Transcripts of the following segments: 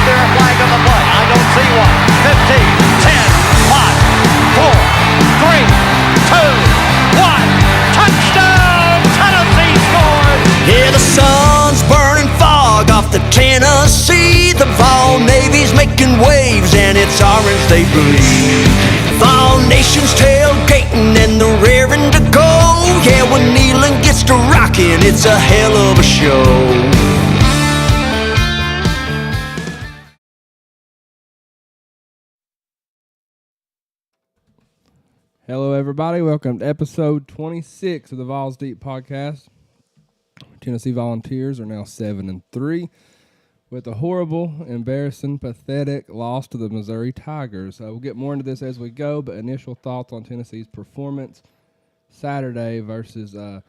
Is there a flag on the play? I don't see one. 15, 10, 5, 4, 3, 2, 1. Touchdown! Tennessee scores! Yeah, the sun's burning fog off the Tennessee. The Vawl Navy's making waves and it's orange they bleed. Vawl Nation's tailgating and they're raring to go. Yeah, when Neyland gets to rocking, it's a hell of a show. Hello, everybody. Welcome to episode 26 of the Vawls Deep Podcast. Tennessee Volunteers are now 7-3 with a horrible, embarrassing, pathetic loss to the Missouri Tigers. We'll get more into this as we go, but initial thoughts on Tennessee's performance Saturday versus the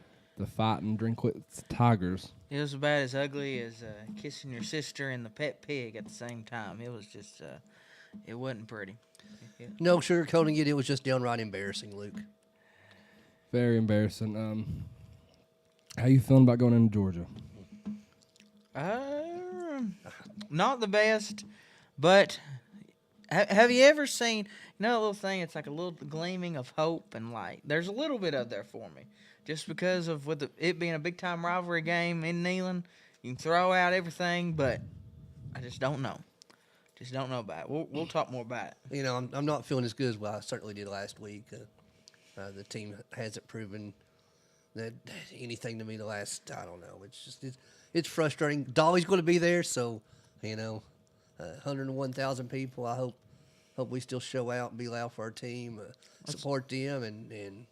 Fighting Drinkwitz Tigers. It was about as ugly as kissing your sister and the pet pig at the same time. It was just, it wasn't pretty. No sugarcoating it. It was just downright embarrassing, Luke. Very embarrassing. How you feeling about going into Georgia? Not the best, but have you ever seen, a little thing, it's like a little gleaming of hope and light. There's a little bit of there for me. Just because of it being a big-time rivalry game in Neyland, you can throw out everything, but I just don't know. Just don't know about it. We'll talk more about it. I'm not feeling as good as what I certainly did last week. The team hasn't proven that anything to me the last, I don't know. It's frustrating. Dolly's going to be there, so 101,000 people. I hope we still show out and be loud for our team, support them, and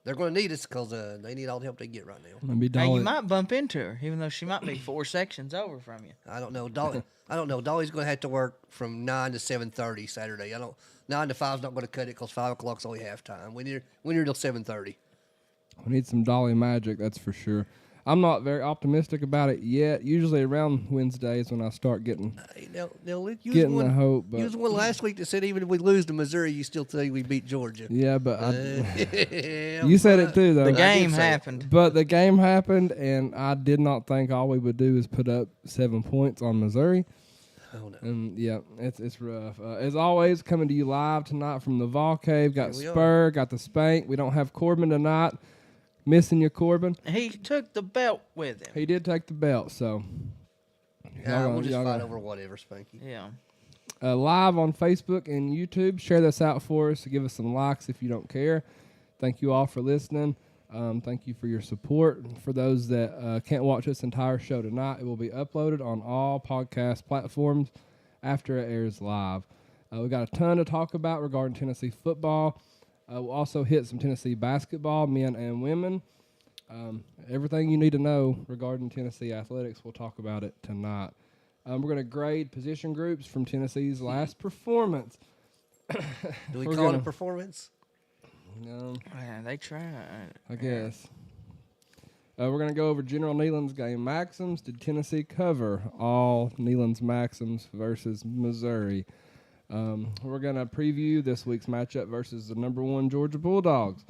they're going to need us because they need all the help they get right now. Hey, you might bump into her, even though she might be 4 sections over from you. I don't know. Dolly's going to have to work from 9 to 7:30 Saturday. 9 to 5 is not going to cut it because 5 o'clock's only halftime. We need her till 7:30. We need some Dolly magic, that's for sure. I'm not very optimistic about it yet. Usually around Wednesdays when I start getting Luke, getting the hope. But you was the one last week that said even if we lose to Missouri, you still think we beat Georgia. Yeah, but you said it too, though. The game happened. But the game happened, and I did not think all we would do is put up 7 points on Missouri. Oh, no. And, yeah, it's rough. As always, coming to you live tonight from the Vawl Cave. Got Spur, got the Spank. We don't have Corbin tonight. Missing you, Corbin. He took the belt with him. He did take the belt, so. We'll just fight over whatever, Spanky. Yeah. Live on Facebook and YouTube. Share this out for us. Give us some likes if you don't care. Thank you all for listening. Thank you for your support. For those that can't watch this entire show tonight, it will be uploaded on all podcast platforms after it airs live. We got a ton to talk about regarding Tennessee football. We'll also hit some Tennessee basketball, men and women. Everything you need to know regarding Tennessee athletics, we'll talk about it tonight. We're going to grade position groups from Tennessee's last performance. Do we call it a performance? No. Man, they tried. I guess. We're going to go over General Neyland's game maxims. Did Tennessee cover all Neyland's maxims versus Missouri? We're going to preview this week's matchup versus the number 1 Georgia Bulldogs.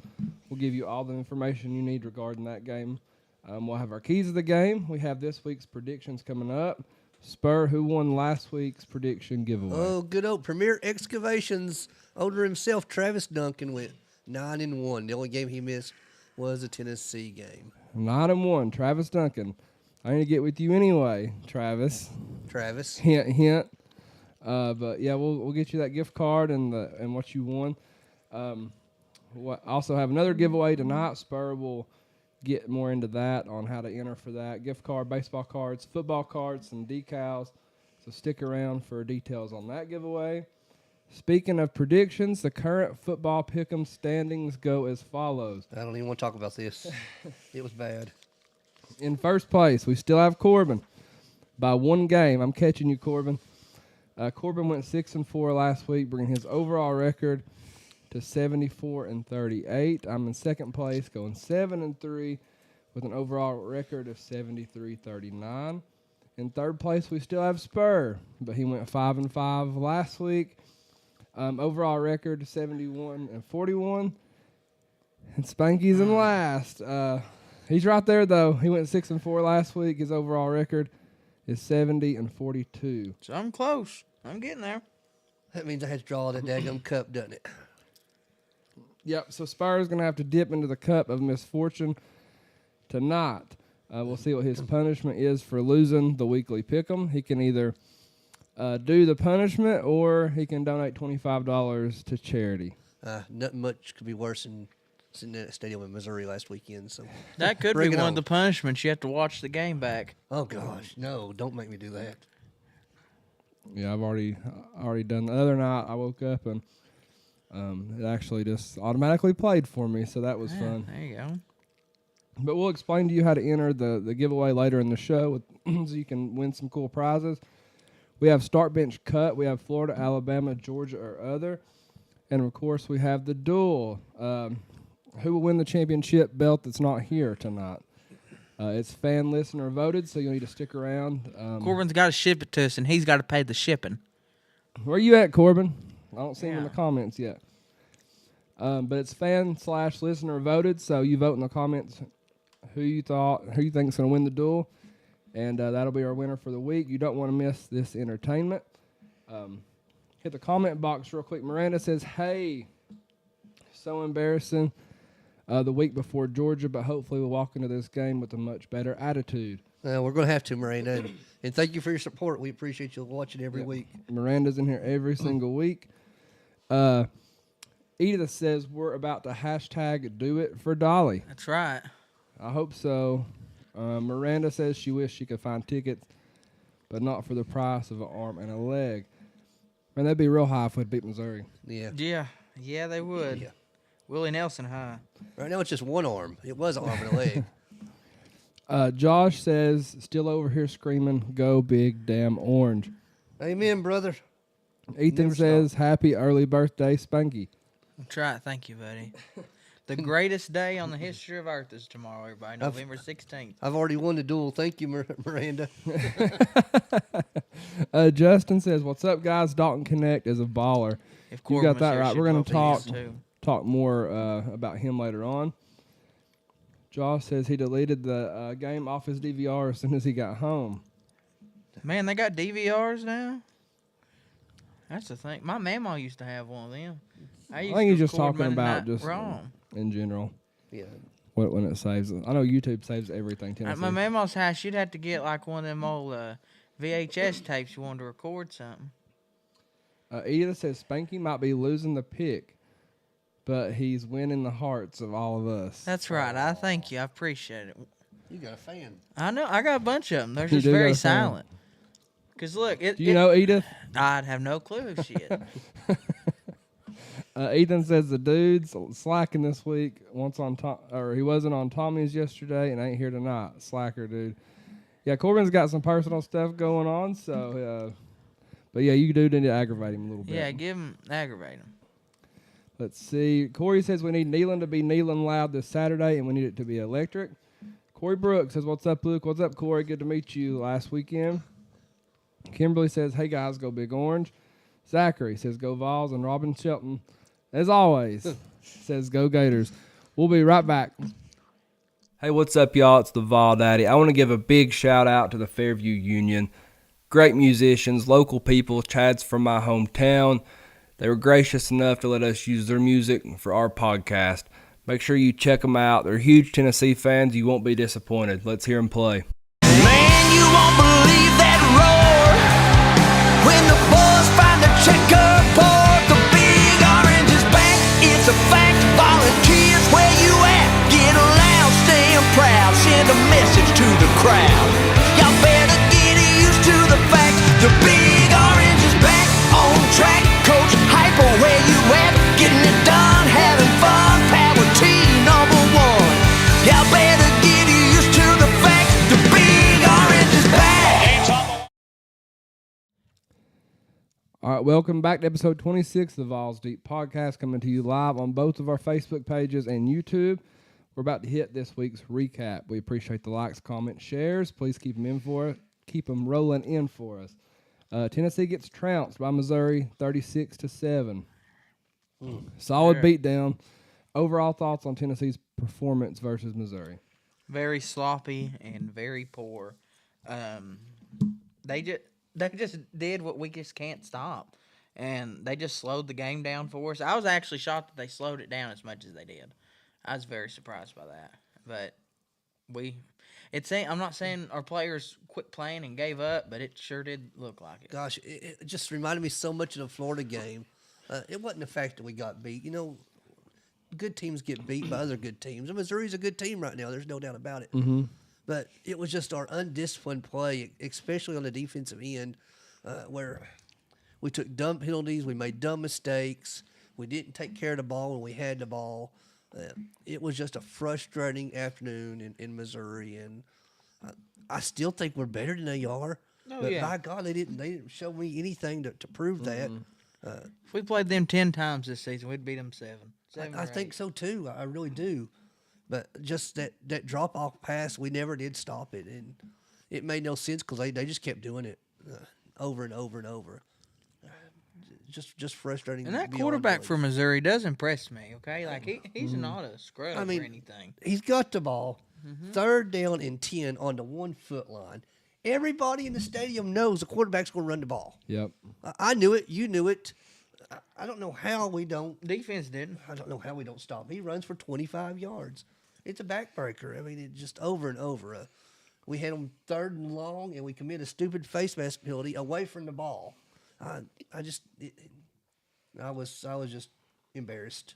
We'll give you all the information you need regarding that game. We'll have our keys of the game. We have this week's predictions coming up. Spur, who won last week's prediction giveaway? Oh, good old Premier Excavations owner himself, Travis Duncan, went 9-1. The only game he missed was a Tennessee game. 9-1, Travis Duncan. I need to get with you anyway, Travis. Hint, hint. But yeah, we'll get you that gift card and what you won. Also have another giveaway tonight. Spur will get more into that on how to enter for that. Gift card, baseball cards, football cards, and decals. So stick around for details on that giveaway. Speaking of predictions, the current football pick'em standings go as follows. I don't even want to talk about this. It was bad. In first place, we still have Corbin by 1 game. I'm catching you, Corbin. Corbin went 6-4 last week, bringing his overall record to 74-38. I'm in second place, going 7-3 with an overall record of 73-39. In third place, we still have Spur, but he went 5-5 last week. Overall record 71-41. And Spanky's in last. He's right there though. He went 6-4 last week. His overall record is 70-42. So I'm close. I'm getting there. That means I had to draw that daggum cup, doesn't it? Yep, so Spur's going to have to dip into the cup of misfortune tonight. We'll see what his punishment is for losing the weekly pick'em. He can either do the punishment or he can donate $25 to charity. Nothing much could be worse than sitting in a stadium in Missouri last weekend. So That could be Bring it one on. of the punishments. You have to watch the game back. oh gosh, no! Don't make me do that. Yeah, I've already done. The other night I woke up and it actually just automatically played for me, so that was fun. There you go. But we'll explain to you how to enter the giveaway later in the show so you can win some cool prizes. We have Start Bench Cut. We have Florida, Alabama, Georgia, or other. And, of course, we have the duel. Who will win the championship belt that's not here tonight? It's fan listener voted, so you'll need to stick around. Corbin's got to ship it to us, and he's got to pay the shipping. Where you at, Corbin? I don't see him in the comments yet. But it's fan/listener voted, so you vote in the comments who you think is going to win the duel, and that'll be our winner for the week. You don't want to miss this entertainment. Hit the comment box real quick. Miranda says, "Hey, so embarrassing the week before Georgia, but hopefully we'll walk into this game with a much better attitude." We're going to have to, Miranda. And thank you for your support. We appreciate you watching every week. Miranda's in here every single week. Edith says we're about to hashtag do it for Dolly. That's right. I hope so. Miranda says she wished she could find tickets, but not for the price of an arm and a leg. Man, that'd be real high if we'd beat Missouri. Yeah. Yeah, they would. Yeah. Willie Nelson high. Right now it's just one arm. It was an arm and a leg. Josh says, still over here screaming, go big damn orange. Amen, brother. Ethan Never says, happy early birthday, Spanky. That's right. Thank you, buddy. The greatest day on the history of Earth is tomorrow, everybody. November 16th. I've already won the duel. Thank you, Miranda. Justin says, what's up, guys? Dalton Connect is a baller. If You Corbin got that was here, right. she'd We're going vote to for yes, too. talk more about him later on. Josh says he deleted the game off his DVR as soon as he got home. Man, they got DVRs now? That's the thing. My mama used to have one of them. I think he's just record talking Monday about Night just Raw. in general. Yeah. When it saves. I know YouTube saves everything. At Tennessee. my mama's house, you'd have to get like one of them old VHS tapes you wanted to record something. Edith says Spanky might be losing the pick, but he's winning the hearts of all of us. That's right. I thank you. I appreciate it. You got a fan. I know. I got a bunch of them. They're You just do got very a fan. silent. Because look, Do you know Edith? I'd have no clue if she is. Ethan says the dude's slacking this week. He wasn't on Tommy's yesterday and ain't here tonight. Slacker, dude. Yeah, Corbin's got some personal stuff going on, so. But yeah, you do need to aggravate him a little bit. Yeah, aggravate him. Let's see. Corey says we need Nealon to be Nealon loud this Saturday, and we need it to be electric. Corey Brooks says, what's up, Luke? What's up, Corey? Good to meet you last weekend. Kimberly says, hey, guys, go Big Orange. Zachary says, go Vawls. And Robin Shelton, as always, says, go Gators. We'll be right back. Hey, what's up, y'all? It's the Vawl Daddy. I want to give a big shout-out to the Fairview Union. Great musicians, local people. Chad's from my hometown. They were gracious enough to let us use their music for our podcast. Make sure you check them out. They're huge Tennessee fans. You won't be disappointed. Let's hear them play. Man, you won't believe that roar when the boys find the checkerboard. The big orange is back. It's a fact. Volunteers, where you at? Get loud, staying proud. Send a message to the crowd. Y'all better get used to the fact. The big orange is back on track. Coach Hyper, where you at? Getting it done, having fun. Power team #1. Y'all better get used to the fact. The big orange is back. All right, welcome back to episode 26 of the Vawls Deep Podcast, coming to you live on both of our Facebook pages and YouTube. We're about to hit this week's recap. We appreciate the likes, comments, shares. Please keep them rolling in for us. Tennessee gets trounced by Missouri 36-7. Solid beatdown. Overall thoughts on Tennessee's performance versus Missouri? Very sloppy and very poor. they just did what we just can't stop, and they just slowed the game down for us. I was actually shocked that they slowed it down as much as they did. I was very surprised by that, but I'm not saying our players quit playing and gave up, but it sure did look like it. Gosh, it just reminded me so much of the Florida game. It wasn't the fact that we got beat. You know, good teams get beat by other good teams. And Missouri's a good team right now. There's no doubt about it. Mm-hmm. But it was just our undisciplined play, especially on the defensive end, where we took dumb penalties, we made dumb mistakes, we didn't take care of the ball when we had the ball. It was just a frustrating afternoon in Missouri, and I still think we're better than they are. Oh, but yeah. by God, they didn't show me anything to prove that. If we played them 10 times this season, we'd beat them seven. I think so too. I really do. But just that drop off pass, we never did stop it, and it made no sense because they just kept doing it over and over and over. Just frustrating. And that beyond quarterback belief. for Missouri does impress me. Okay, like he's not a scrub I mean, or anything. He's got the ball, 3rd down and 10 on the 1 foot line. Everybody in the stadium knows the quarterback's going to run the ball. Yep. I knew it. You knew it. I don't know how we don't. Defense didn't. I don't know how we don't stop. He runs for 25 yards. It's a backbreaker. I mean, it just over and over. We had him 3rd and long, and we commit a stupid face mask penalty away from the ball. I was just embarrassed.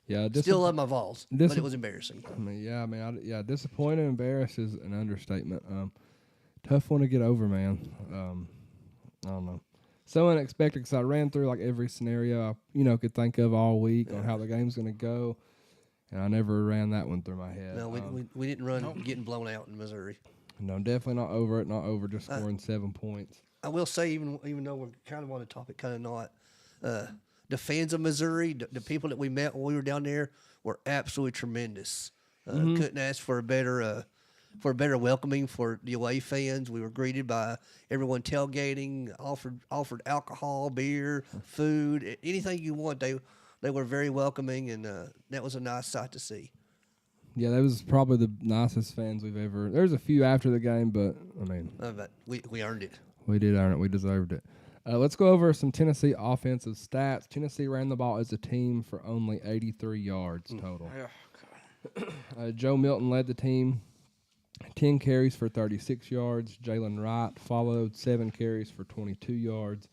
Yeah. Still love my Vawls, but it was embarrassing. Disappointed and embarrassed is an understatement. Tough one to get over, man. I don't know. So unexpected because I ran through like every scenario I could think of all week on how the game's going to go, and I never ran that one through my head. No, we didn't run getting blown out in Missouri. No, definitely not over it. Not over just scoring 7 points. I will say, even though we're kind of on the topic, kind of not, the fans of Missouri, the people that we met when we were down there, were absolutely tremendous. Couldn't ask for a better welcoming for the away fans. We were greeted by everyone tailgating, offered alcohol, beer, food, anything you want. They were very welcoming, and that was a nice sight to see. Yeah, that was probably the nicest fans we've ever. There's a few after the game, but I mean, But we earned it. we did earn it. We deserved it. Let's go over some Tennessee offensive stats. Tennessee ran the ball as a team for only 83 yards total. Joe Milton led the team, 10 carries for 36 yards. Jalen Wright followed, 7 carries for 22 yards.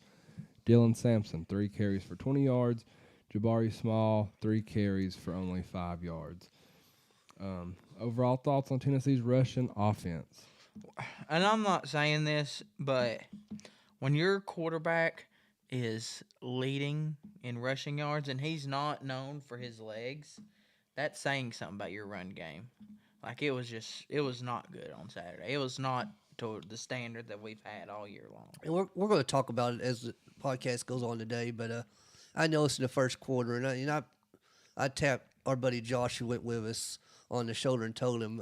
Dylan Sampson, 3 carries for 20 yards. Jabari Small, 3 carries for only 5 yards. Overall thoughts on Tennessee's rushing offense? And I'm not saying this, but when your quarterback is leading in rushing yards and he's not known for his legs, that's saying something about your run game. Like, it was not good on Saturday. It was not to the standard that we've had all year long. And we're going to talk about it as the podcast goes on today, but I noticed in the first quarter, and I tapped our buddy Josh, who went with us, on the shoulder and told him,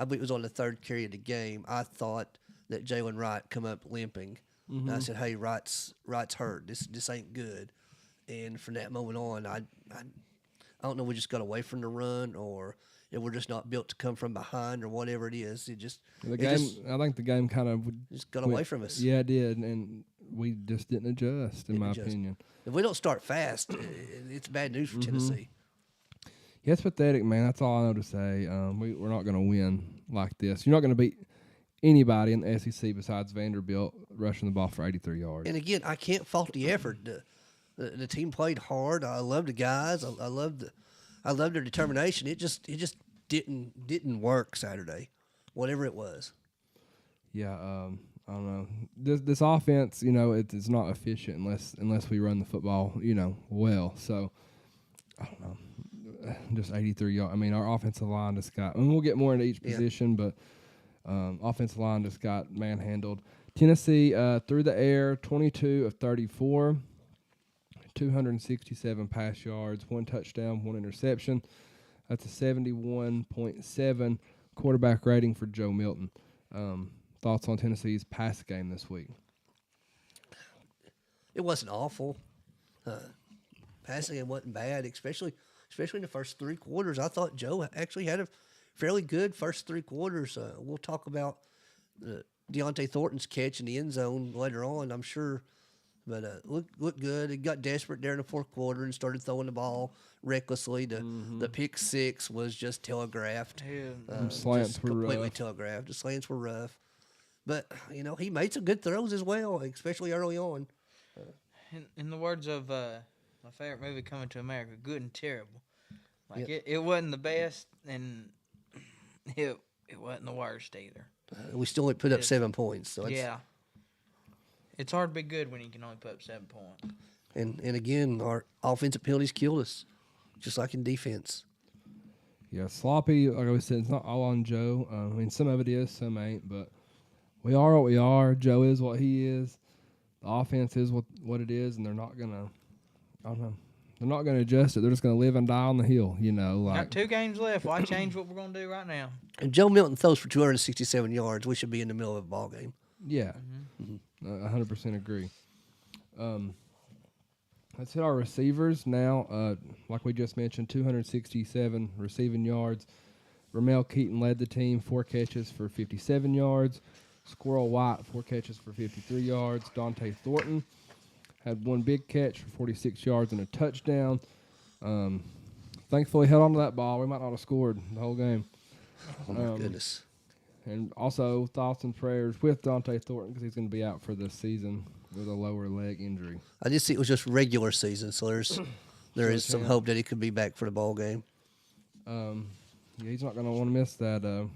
I believe it was on the 3rd carry of the game, I thought that Jalen Wright come up limping. And I said, hey, Wright's hurt. This ain't good. And from that moment on, I don't know, we just got away from the run, or if we're just not built to come from behind, or whatever it is. I think the game kind of just got away from us. Yeah, it did, and we just didn't adjust, in my opinion. If we don't start fast, it's bad news for Tennessee. Yeah, it's pathetic, man. That's all I know to say. We're not going to win like this. You're not going to beat anybody in the SEC besides Vanderbilt rushing the ball for 83 yards. And again, I can't fault the effort. The team played hard. I love the guys. I love their determination. It just didn't work Saturday, whatever it was. Yeah, I don't know. This offense, it's not efficient unless we run the football, well. So I don't know. Just 83 yards. I mean, our offensive line just got. And we'll get more into each position, but offensive line just got manhandled. Tennessee through the air, 22 of 34, 267 pass yards, 1 touchdown, 1 interception. That's a 71.7 quarterback rating for Joe Milton. Thoughts on Tennessee's pass game this week? It wasn't awful. Passing game wasn't bad, especially in the first 3 quarters. I thought Joe actually had a fairly good first 3 quarters. We'll talk about Deontay Thornton's catch in the end zone later on, I'm sure. But looked good. He got desperate there in the fourth quarter and started throwing the ball recklessly. The pick six was just telegraphed. Slants just were completely rough. telegraphed. The slants were rough. But, he made some good throws as well, especially early on. In the words of my favorite movie, Coming to America, good and terrible. Like it wasn't the best, and it wasn't the worst either. We still only put up 7 points. So it's hard to be good when you can only put up 7 points. And again, our offensive penalties killed us, just like in defense. Yeah, sloppy. Like I said, it's not all on Joe. I mean, some of it is, some ain't. But we are what we are. Joe is what he is. The offense is what it is, and they're not gonna. I don't know. They're not gonna adjust it. They're just gonna live and die on the hill. Got 2 games left. Why change what we're gonna do right now? And Joe Milton throws for 267 yards. We should be in the middle of a ball game. Yeah, 100% agree. Let's hit our receivers now. Like we just mentioned, 267 receiving yards. Ramel Keaton led the team, 4 catches for 57 yards. Squirrel White, 4 catches for 53 yards. Dante Thornton had 1 big catch for 46 yards and a touchdown. Thankfully, held on to that ball. We might not have scored the whole game. Oh, my goodness. And also, thoughts and prayers with Dante Thornton because he's going to be out for this season with a lower leg injury. I just see it was just regular season, so there is some hope that he could be back for the ball game. Yeah, he's not going to want to miss that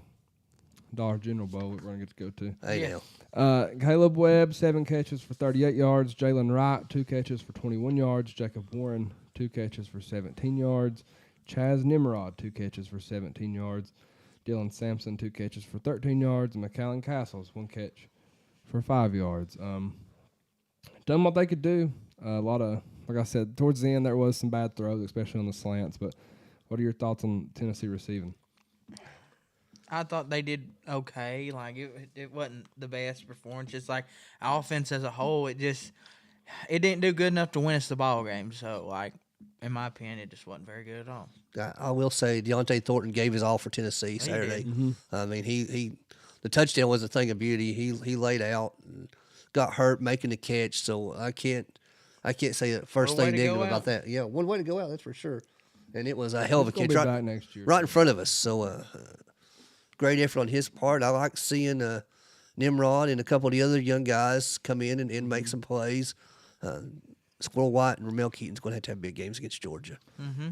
Dollar General Bowl that we're going to get to go to. Hey, now. Caleb Webb, 7 catches for 38 yards. Jalen Wright, 2 catches for 21 yards. Jacob Warren, 2 catches for 17 yards. Chaz Nimrod, 2 catches for 17 yards. Dylan Sampson, 2 catches for 13 yards. And McAllen Castles, 1 catch for 5 yards. Done what they could do. A lot of, like I said, towards the end there was some bad throws, especially on the slants. But what are your thoughts on Tennessee receiving? I thought they did okay. Like it wasn't the best performance. Just like our offense as a whole, it didn't do good enough to win us the ball game. So like, in my opinion, it just wasn't very good at all. I will say Deontay Thornton gave his all for Tennessee Saturday. I mean, he the touchdown was a thing of beauty. He laid out, and got hurt making the catch. So I can't say the first thing negative about that. Yeah, one way to go out, that's for sure. And it was a hell of a catch right in front of us. So great effort on his part. I like seeing Nimrod and a couple of the other young guys come in and make some plays. Squirrel White and Ramel Keaton's going to have big games against Georgia. Mm-hmm.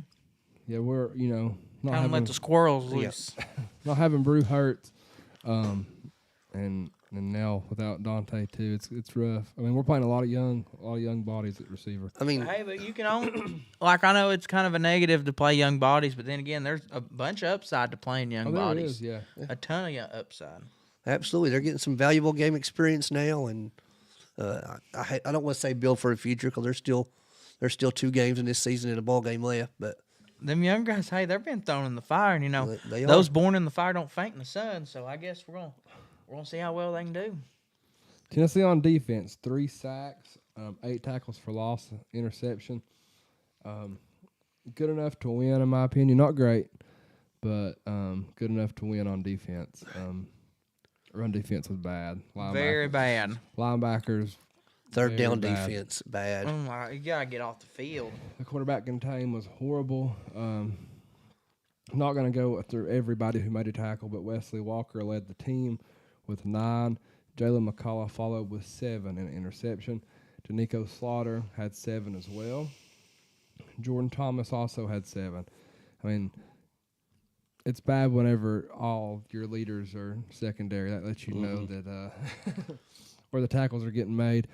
Yeah, we're not kind having of let the squirrels loose. Not having Brew hurt, and now without Dante too, it's rough. I mean, we're playing a lot of young bodies at receiver. I mean, hey, but you can only like I know it's kind of a negative to play young bodies, but then again, there's a bunch of upside to playing young bodies. There is, a ton of upside. Absolutely, they're getting some valuable game experience now, and I don't want to say build for the future because there's still 2 games in this season and a ball game left, but. Them young guys, hey, they've been thrown in the fire, and they those born in the fire don't faint in the sun. So I guess we're gonna see how well they can do. Tennessee on defense, 3 sacks, 8 tackles for loss, interception. Good enough to win, in my opinion. Not great, but good enough to win on defense. Run defense was bad. Very bad. Linebackers. Third down bad. defense, bad. Oh my, you gotta get off the field. The quarterback contain was horrible. Not going to go through everybody who made a tackle, but Wesley Walker led the team with 9. Jalen McCullough followed with 7 in an interception. Danico Slaughter had 7 as well. Jordan Thomas also had 7. I mean, it's bad whenever all your leaders are secondary. That lets you know that where the tackles are getting made.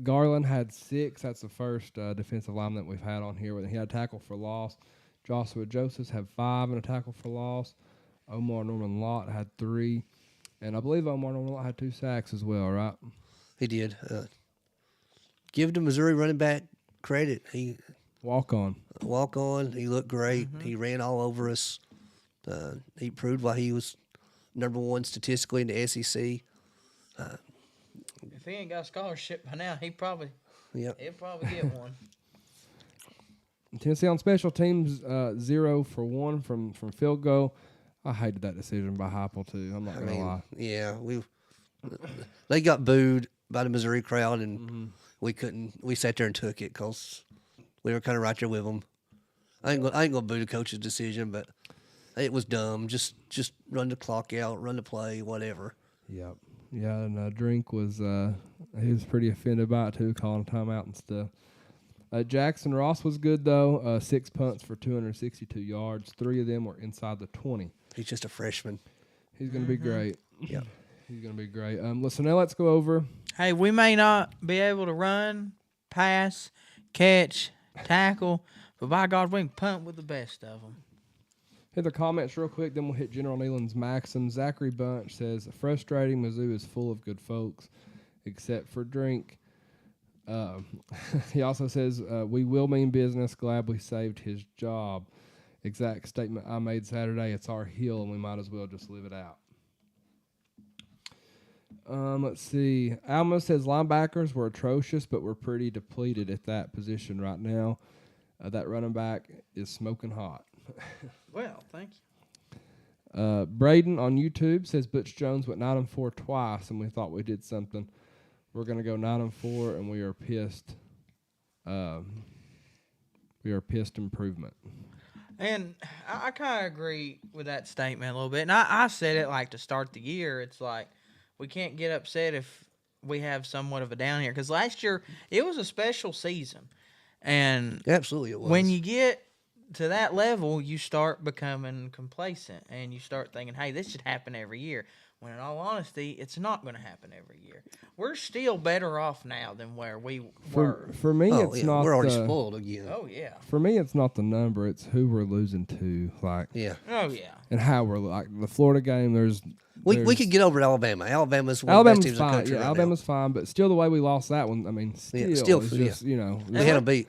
Garland had 6. That's the first defensive lineman that we've had on here. He had a tackle for loss. Joshua Josephs had 5 and a tackle for loss. Omar Norman Lott had 3. And I believe Omar Norman Lott had 2 sacks as well, right? He did. Give the Missouri running back credit. He walk on. He looked great. He ran all over us. He proved why he was number 1 statistically in the SEC. If he ain't got a scholarship by now, he'll probably get one. Tennessee on special teams, 0 for 1 from field goal. I hated that decision by Heupel too. I'm not gonna lie. Yeah, They got booed by the Missouri crowd, and we couldn't. We sat there and took it because we were kind of right there with them. I ain't gonna boo the coach's decision, but it was dumb. Just run the clock out, run the play, whatever. Yep. Yeah, and Drink was he was pretty offended by it too, calling timeout and stuff. Jackson Ross was good though. 6 punts for 262 yards. 3 of them were inside the 20. He's just a freshman. He's going to be great. Yeah. He's going to be great. Listen, now let's go over. Hey, we may not be able to run, pass, catch, tackle, but by God, we can punt with the best of them. Hit the comments real quick, then we'll hit General Neyland's maxim. Zachary Bunch says, frustrating, Mizzou is full of good folks, except for Drink. He also says, we will mean business, glad we saved his job. Exact statement I made Saturday, it's our hill, and we might as well just live it out. Let's see. Alma says linebackers were atrocious, but we're pretty depleted at that position right now. That running back is smoking hot. Well, thank you. Braden on YouTube says Butch Jones went 9-4 twice, and we thought we did something. We're going to go 9-4, and we are pissed. We are pissed improvement. And I kind of agree with that statement a little bit. And I said it like to start the year. It's like we can't get upset if we have somewhat of a down here. Because last year, it was a special season. And Absolutely it was. when you get to that level, you start becoming complacent. And you start thinking, hey, this should happen every year. When in all honesty, it's not going to happen every year. We're still better off now than where we were. For me, it's not. We're already spoiled again. Oh, yeah. For me, it's not the number; it's who we're losing to. Like, Yeah. Oh, yeah. and how we're like the Florida game. We could get over Alabama. Alabama's one of the best teams in the fine. country Yeah, right Alabama's fine, but still the way we lost that one. I mean, still, it's just, you know, now. They had a beat.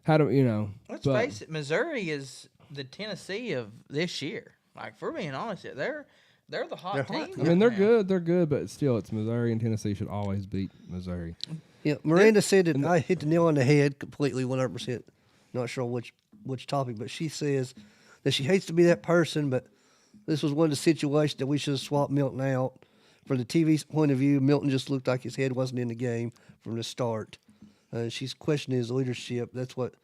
how do you know? Let's face it, Missouri is the Tennessee of this year. Like, for being honest, they're the hot team. I mean, they're now. good, but still, it's Missouri, and Tennessee should always beat Missouri. Yeah, Miranda said that I hit the nail on the head completely, 100%. Not sure which topic, but she says that she hates to be that person, but this was one of the situations that we should have swapped Milton out. From the TV's point of view, Milton just looked like his head wasn't in the game from the start. She's questioning his leadership. That's what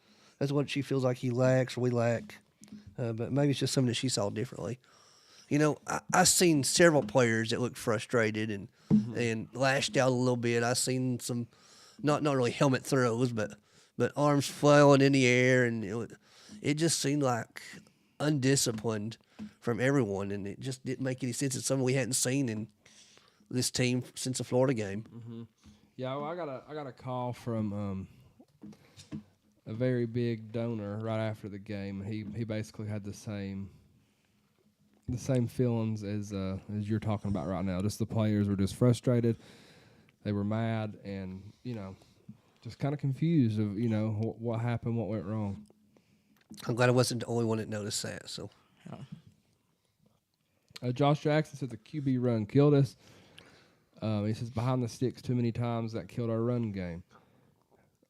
she feels like he lacks or we lack. But maybe it's just something that she saw differently. You know, I seen several players that looked frustrated and lashed out a little bit. I seen some, not really helmet throws, but arms flailing in the air, and it just seemed like undisciplined from everyone, and it just didn't make any sense. It's something we hadn't seen in this team since the Florida game. Mm-hmm. Yeah, well, I got a call from a very big donor right after the game. He basically had the same feelings as you're talking about right now. Just the players were just frustrated. They were mad and, you know, just kind of confused of, you know, what happened, what went wrong. I'm glad I wasn't the only one that noticed that. So, Josh Jackson said the QB run killed us. He says behind the sticks too many times, that killed our run game.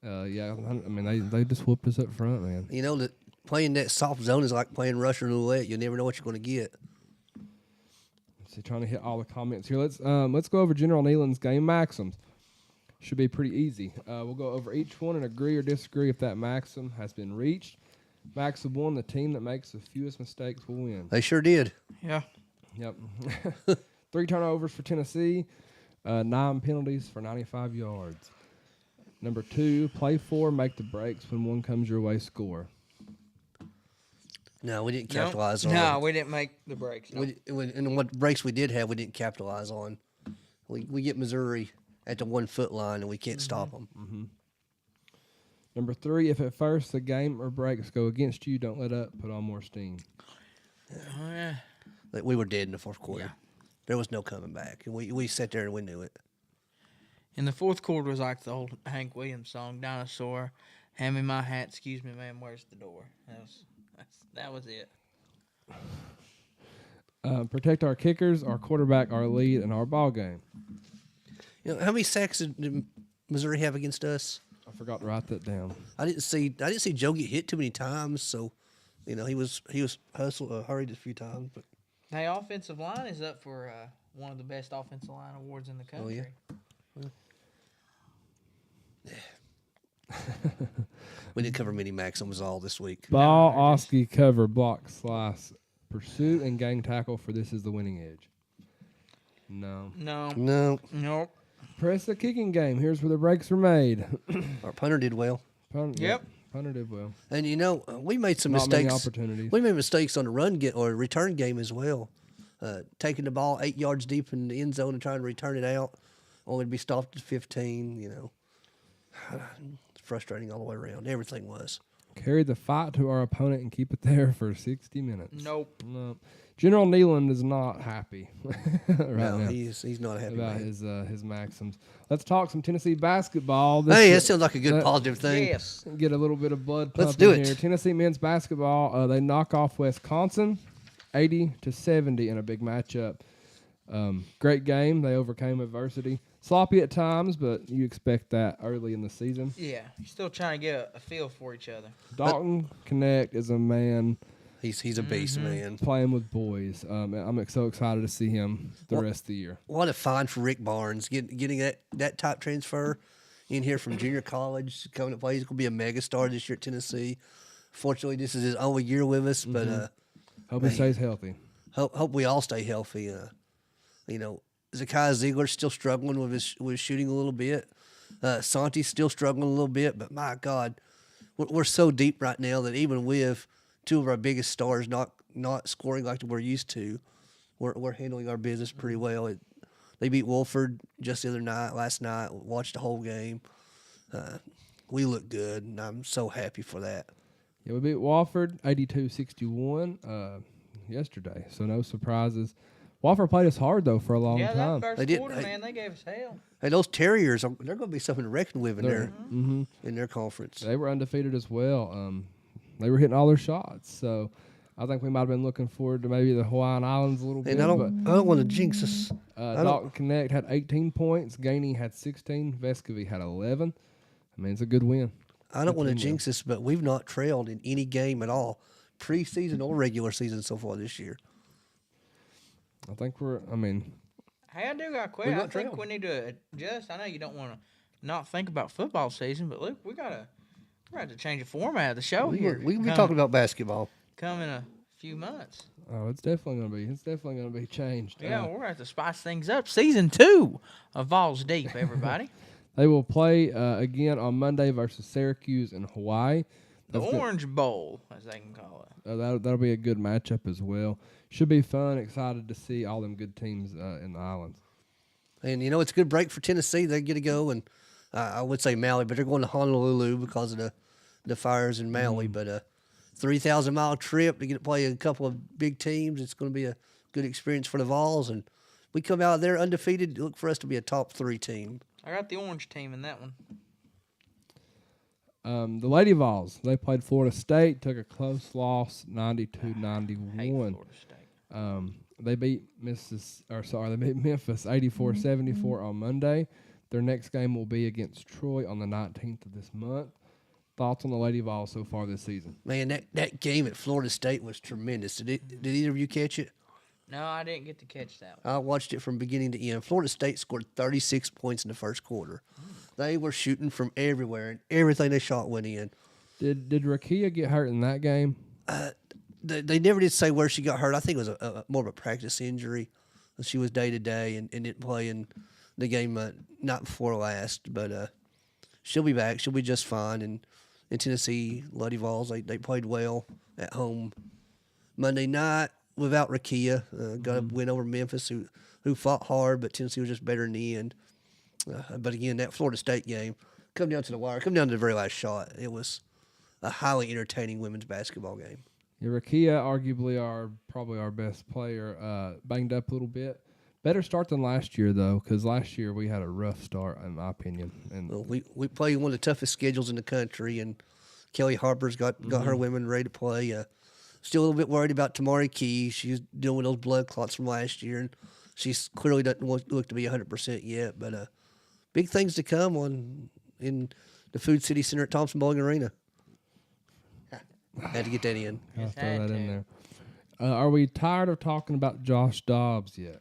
Yeah, I mean, they just whooped us up front, man. you know, that playing that soft zone is like playing Russian roulette. You never know what you're going to get. So trying to hit all the comments here. Let's go over General Neyland's game maxims. Should be pretty easy. We'll go over each one and agree or disagree if that maxim has been reached. Maxim 1, the team that makes the fewest mistakes will win. They sure did. Yeah. Yep. 3 turnovers for Tennessee, 9 penalties for 95 yards. Number 2, play 4, make the breaks. When one comes your way, score. No, we didn't capitalize on. No, we didn't make the breaks. No. And what breaks we did have, we didn't capitalize on. We get Missouri at the 1 foot line, and we can't stop them. Mm-hmm. Number 3, if at first the game or breaks go against you, don't let up. Put on more steam. Oh, yeah. Like, we were dead in the fourth quarter. Yeah. There was no coming back, and we sat there and we knew it. And the fourth quarter was like the old Hank Williams song, Dinosaur. Hand me my hat, excuse me, ma'am, where's the door? That was it. Protect our kickers, our quarterback, our lead, and our ball game. You know, how many sacks did Missouri have against us? I forgot to write that down. I didn't see Joe get hit too many times, so you know he was hurried a few times. But Hey, offensive line is up for one of the best offensive line awards in the Oh, country. yeah. We didn't cover many maxims all this week. Ball, Oski, cover, block, slice, pursuit, and gang tackle for this is the winning edge. No. No. Nope. Press the kicking game. Here's where the breaks were made. Our punter did well. Yep. Punter did well. And, we made some Not many mistakes. opportunities. We made mistakes on the run or return game as well. Taking the ball 8 yards deep in the end zone and trying to return it out, only to be stopped at 15, It's frustrating all the way around. Everything was. Carry the fight to our opponent and keep it there for 60 minutes. Nope. General Nealon is not happy No, now he's not a happy about man. his maxims. Let's talk some Tennessee basketball. That sounds like a good positive thing. Yes. Get a little bit of blood Let's pumping do it. here. Tennessee men's basketball, they knock off Wisconsin 80-70 in a big matchup. Great game. They overcame adversity. Sloppy at times, but you expect that early in the season. Yeah. You're still trying to get a feel for each other. Dalton Connect is a man He's a beast, man. playing with boys. I'm so excited to see him the rest of the year. What a find for Rick Barnes, getting that type transfer in here from junior college, coming to play. He's going to be a megastar this year at Tennessee. Fortunately, this is his only year with us, but Hope he stays healthy. hope we all stay healthy. Zakiah Ziegler's still struggling with his shooting a little bit. Santi's still struggling a little bit, but my God, we're so deep right now that even with two of our biggest stars not scoring like we're used to, we're handling our business pretty well. They beat Wolford just the other night, last night. Watched the whole game. We look good, and I'm so happy for that. Yeah, we beat Wofford 82-61 yesterday, so no surprises. Wofford played us hard, though, for a long Yeah, time. that first They did- quarter, they- man, they gave us hell. Hey, those Terriers, they're going to be something to reckon with in their conference. They were undefeated as well. They were hitting all their shots, so I think we might have been looking forward to maybe the Hawaiian Islands a little bit. And I don't want to jinx us. Dalton Connect had 18 points. Gainey had 16. Vescovy had 11. I mean, it's a good win. I don't want to jinx us, but we've not trailed in any game at all, preseason or regular season so far this year. I think Hey, I do got a We question. I got think trailed. we need to adjust. I know you don't want to not think about football season, but look, we're gonna have to change the format of the show here. We can be talking about basketball. come in a few months. oh, it's definitely going to be changed. Yeah, we're gonna have to spice things up. Season 2 of Vawls Deep, everybody. They will play again on Monday versus Syracuse in Hawaii. The That's good. Orange Bowl, as they can call it. That'll be a good matchup as well. Should be fun. Excited to see all them good teams in the islands. And, it's a good break for Tennessee. They get to go, and I would say Maui, but they're going to Honolulu because of the fires in Maui. But a 3,000-mile trip to get to play a couple of big teams. It's going to be a good experience for the Vawls. And we come out there undefeated. Look for us to be a top 3 team. I got the Orange team in that one. The Lady Vols, they played Florida State, took a close loss, Hate 92-91. Florida State. They beat Memphis 84-74 on Monday. Their next game will be against Troy on the 19th of this month. Thoughts on the Lady Vols so far this season? Man, that game at Florida State was tremendous. Did either of you catch it? No, I didn't get to catch that one. I watched it from beginning to end. Florida State scored 36 points in the first quarter. They were shooting from everywhere, and everything they shot went in. Did Rakia get hurt in that game? They never did say where she got hurt. I think it was more of a practice injury. She was day-to-day and didn't play in the game not before last. But she'll be back. She'll be just fine. And in Tennessee, Lady Vols, they played well at home. Monday night, without Rakia, got a win over Memphis, who fought hard, but Tennessee was just better in the end. But again, that Florida State game, come down to the wire, come down to the very last shot. It was a highly entertaining women's basketball game. Yeah, Rakia, arguably probably our best player, banged up a little bit. Better start than last year, though, because last year we had a rough start, in my opinion. And Well, we play one of the toughest schedules in the country, and Kelly Harper's got her women ready to play. Still a little bit worried about Tamari Key. She's dealing with those blood clots from last year, and she's clearly doesn't look to be 100% yet. But big things to come in the Food City Center at Thompson Bowling Arena. Had to get that in. I'll Just throw had that in to. there. Are we tired of talking about Josh Dobbs yet?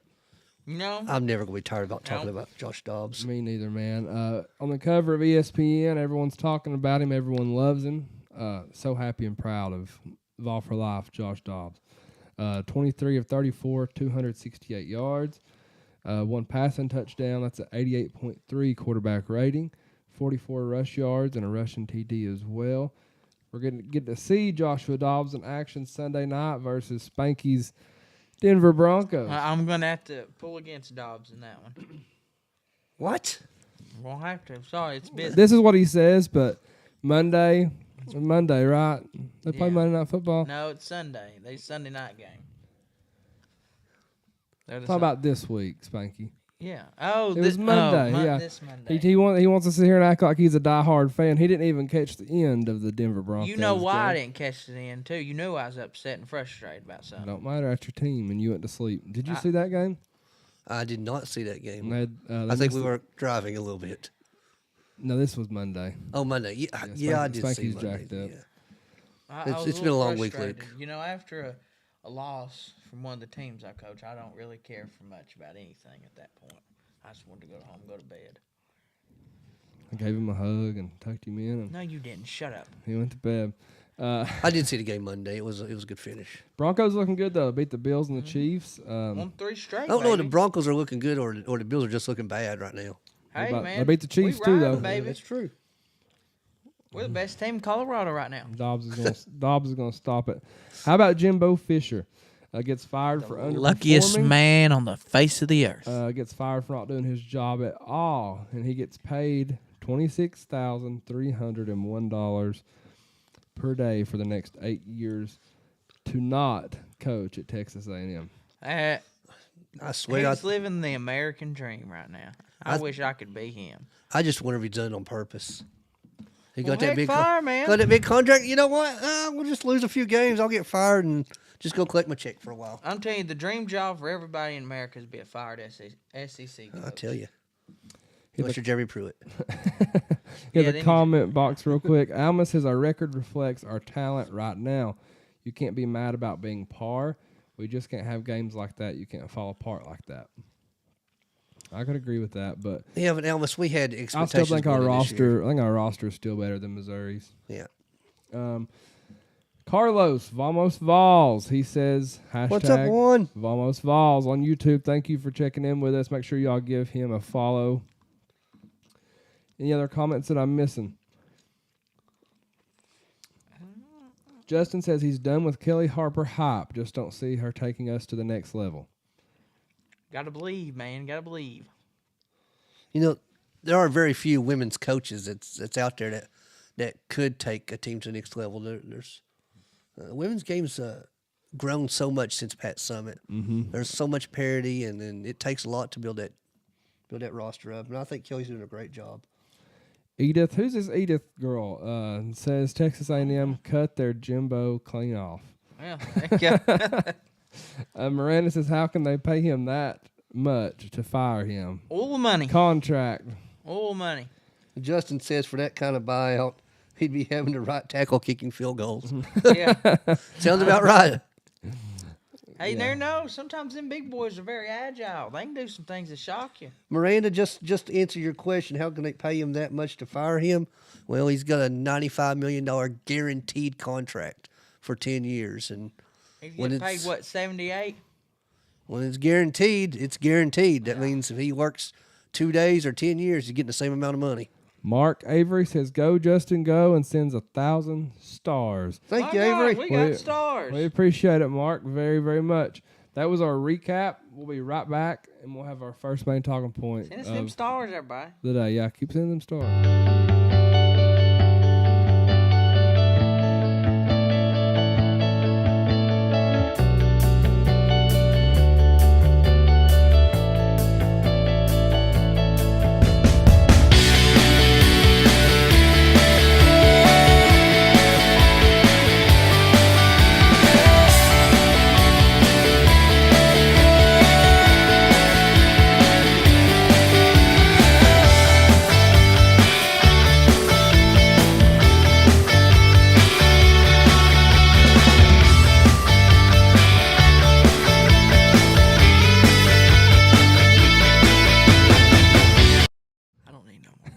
You know? I'm never going to be tired about talking Nope. about Josh Dobbs. Me neither, man. On the cover of ESPN, everyone's talking about him. Everyone loves him. So happy and proud of Vawl for Life, Josh Dobbs. 23 of 34, 268 yards. One passing touchdown. That's an 88.3 quarterback rating. 44 rush yards and a rushing TD as well. We're going to get to see Joshua Dobbs in action Sunday night versus Spanky's Denver Broncos. I'm going to have to pull against Dobbs in that one. What? Won't have to. Sorry, it's business. This is what he says, but Monday, right? They play Yeah. Monday Night Football. No, it's Sunday. They Sunday night game. They're the Talk about this week, Spanky. Yeah. Oh, It was Monday. Yeah, This Monday. he wants to sit here and act like he's a diehard fan. He didn't even catch the end of the Denver Broncos. You know why I game. didn't catch it in too. You knew I was upset and frustrated about something. Don't matter at your team, and you went to sleep. Did you see that game? I did not see that game. They I think we missed- were driving a little bit. No, this was Monday. Oh, Monday. Yeah, Yeah, I did see Spanky's Monday. jacked up. Yeah. I was It's a been a little long week, frustrated. Luke. You know, after a loss from one of the teams I coach, I don't really care for much about anything at that point. I just wanted to go home and go to bed. I gave him a hug and tucked him in, and No, you didn't. Shut up. he went to bed. I did see the game Monday. It was a good finish. Broncos looking good though. Beat the Bills and the Chiefs. Won 3 straight. I don't know if the baby. Broncos are looking good or the Bills are just looking bad right now. Hey, They man. beat the Chiefs we too, riding, though. Baby. That's true. We're the best team in Colorado right now. Dobbs is gonna stop it. How about Jimbo Fisher? Gets fired for underperforming. man on the face of the earth. Gets fired for not doing his job at all, and he gets paid $26,301 per day for the next 8 years to not coach at Texas A&M. I swear, He's living the American dream right now. I wish I could be him. I just wonder if he's done it on purpose. He Well, got that heck, big fire, man. got that big contract. You know what? We'll just lose a few games. I'll get fired and just go collect my check for a while. I'm telling you, the dream job for everybody in America is to be a fired SEC coach. I'll tell you. Hit Mr. Jeremy Pruitt. Here's Yeah, a then comment box real quick. Alma says our record reflects our talent right now. You can't be mad about being par. We just can't have games like that. You can't fall apart like that. I could agree with that, but Yeah, but Elvis, we had I expectations. still think our going into this year. roster. I think our roster is still better than Missouri's. Yeah. Carlos Vamos Vawls. He says hashtag What's up, Juan? Vamos Vawls on YouTube. Thank you for checking in with us. Make sure y'all give him a follow. Any other comments that I'm missing? Justin says he's done with Kelly Harper hype. Just don't see her taking us to the next level. Gotta believe, man. Gotta believe. You know, there are very few women's coaches that's out there that could take a team to the next level. There's women's games grown so much since Pat Summit. Mm-hmm. There's so much parity, and then it takes a lot to build that roster up. And I think Kelly's doing a great job. Edith, who's this Edith girl? Says Texas A&M cut their Jimbo clean off. Yeah. Heck yeah. Miranda says, how can they pay him that much to fire him? All the money. Contract. All the money. Justin says for that kind of buyout, he'd be having to right tackle kicking field goals. Yeah. Sounds about right. Hey, you never know. Sometimes them big boys are very agile. They can do some things that shock you. Miranda, just to answer your question, how can they pay him that much to fire him? Well, he's got a $95 million guaranteed contract for 10 years. And He's when getting paid, it's- what, 78? when it's guaranteed, it's guaranteed. That means if he works 2 days or 10 years, he's getting the same amount of money. Mark Avery says, go, Justin, go, and sends 1,000 stars. Thank you, Why not? Avery. We got stars. We appreciate it, Mark, very, very much. That was our recap. We'll be right back, and we'll have our first main talking point Send us them of stars, everybody. the day. Yeah, keep sending them stars.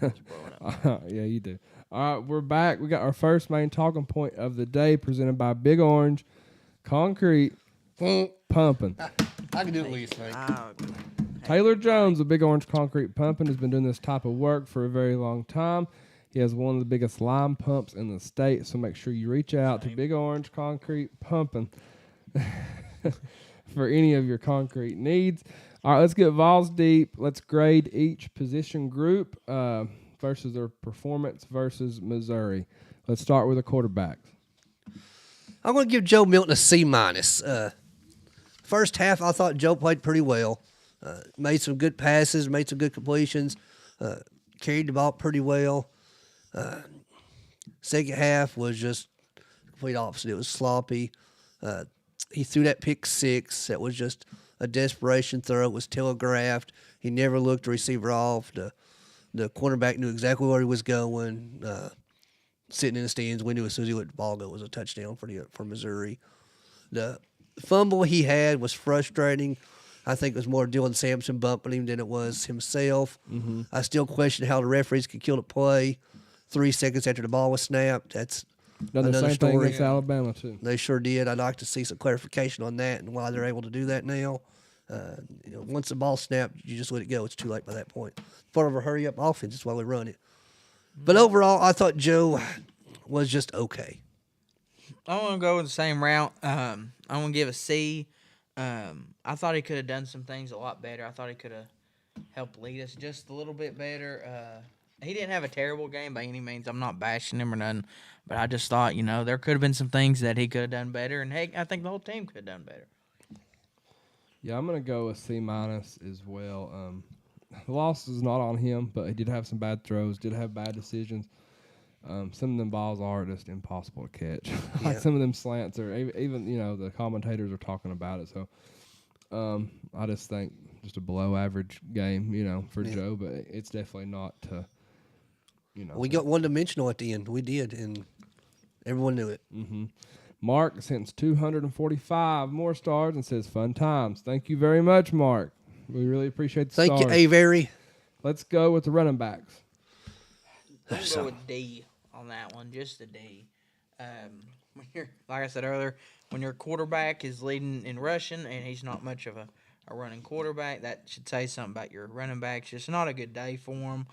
Yeah, you do. All right, we're back. We got our first main talking point of the day presented by Big Orange Concrete Pumping. I can do it with you, Spank. Taylor Jones of Big Orange Concrete Pumping has been doing this type of work for a very long time. He has one of the biggest lime pumps in the state, so make sure you reach out to Big Orange Concrete Pumping for any of your concrete needs. All right, let's get Vawls deep. Let's grade each position group versus their performance versus Missouri. Let's start with the quarterbacks. I'm going to give Joe Milton a C-. First half, I thought Joe played pretty well. Made some good passes, made some good completions, carried the ball pretty well. Second half was just complete opposite. It was sloppy. He threw that pick six. That was just a desperation throw. It was telegraphed. He never looked the receiver off. The cornerback knew exactly where he was going. Sitting in the stands, we knew as soon as he let the ball go, it was a touchdown for Missouri. The fumble he had was frustrating. I think it was more Dylan Sampson bumping him than it was himself. Mm-hmm. I still question how the referees could kill the play 3 seconds after the ball was snapped. That's Done the another same story. thing against Alabama, too. They sure did. I'd like to see some clarification on that and why they're able to do that now. Once the ball snapped, you just let it go. It's too late by that point. Part of a hurry-up offense is why we run it. But overall, I thought Joe was just okay. I want to go with the same route. I want to give a C. I thought he could have done some things a lot better. I thought he could have helped lead us just a little bit better. He didn't have a terrible game by any means. I'm not bashing him or nothing. But I just thought, there could have been some things that he could have done better. And, hey, I think the whole team could have done better. Yeah, I'm going to go with C- as well. The loss is not on him, but he did have some bad throws, did have bad decisions. Some of them balls are just impossible to catch. Like some of them slants are even the commentators are talking about it. So I just think just a below average game, for Joe, but it's definitely not to We got one dimensional at the end. We did, and everyone knew it. Mm-hmm. Mark sends 245 more stars and says fun times. Thank you very much, Mark. We really appreciate the Thank stars. you, Avery. Let's go with the running backs. I'm going to go with D on that one, just a D. When you're, like I said earlier, when your quarterback is leading in rushing and he's not much of a running quarterback, that should say something about your running backs. Just not a good day for them.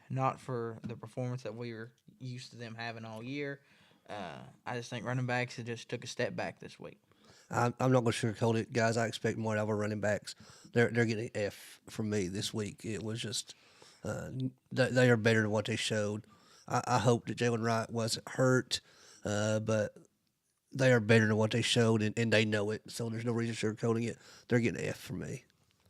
Not for the performance that we were used to them having all year. I just think running backs just took a step back this week. I'm not going to sugarcoat it, guys. I expect more out of our running backs. They're getting an F from me this week. It was just they are better than what they showed. I hope that Jalen Wright wasn't hurt, but they are better than what they showed, and they know it. So there's no reason sugarcoating it. They're getting an F from me.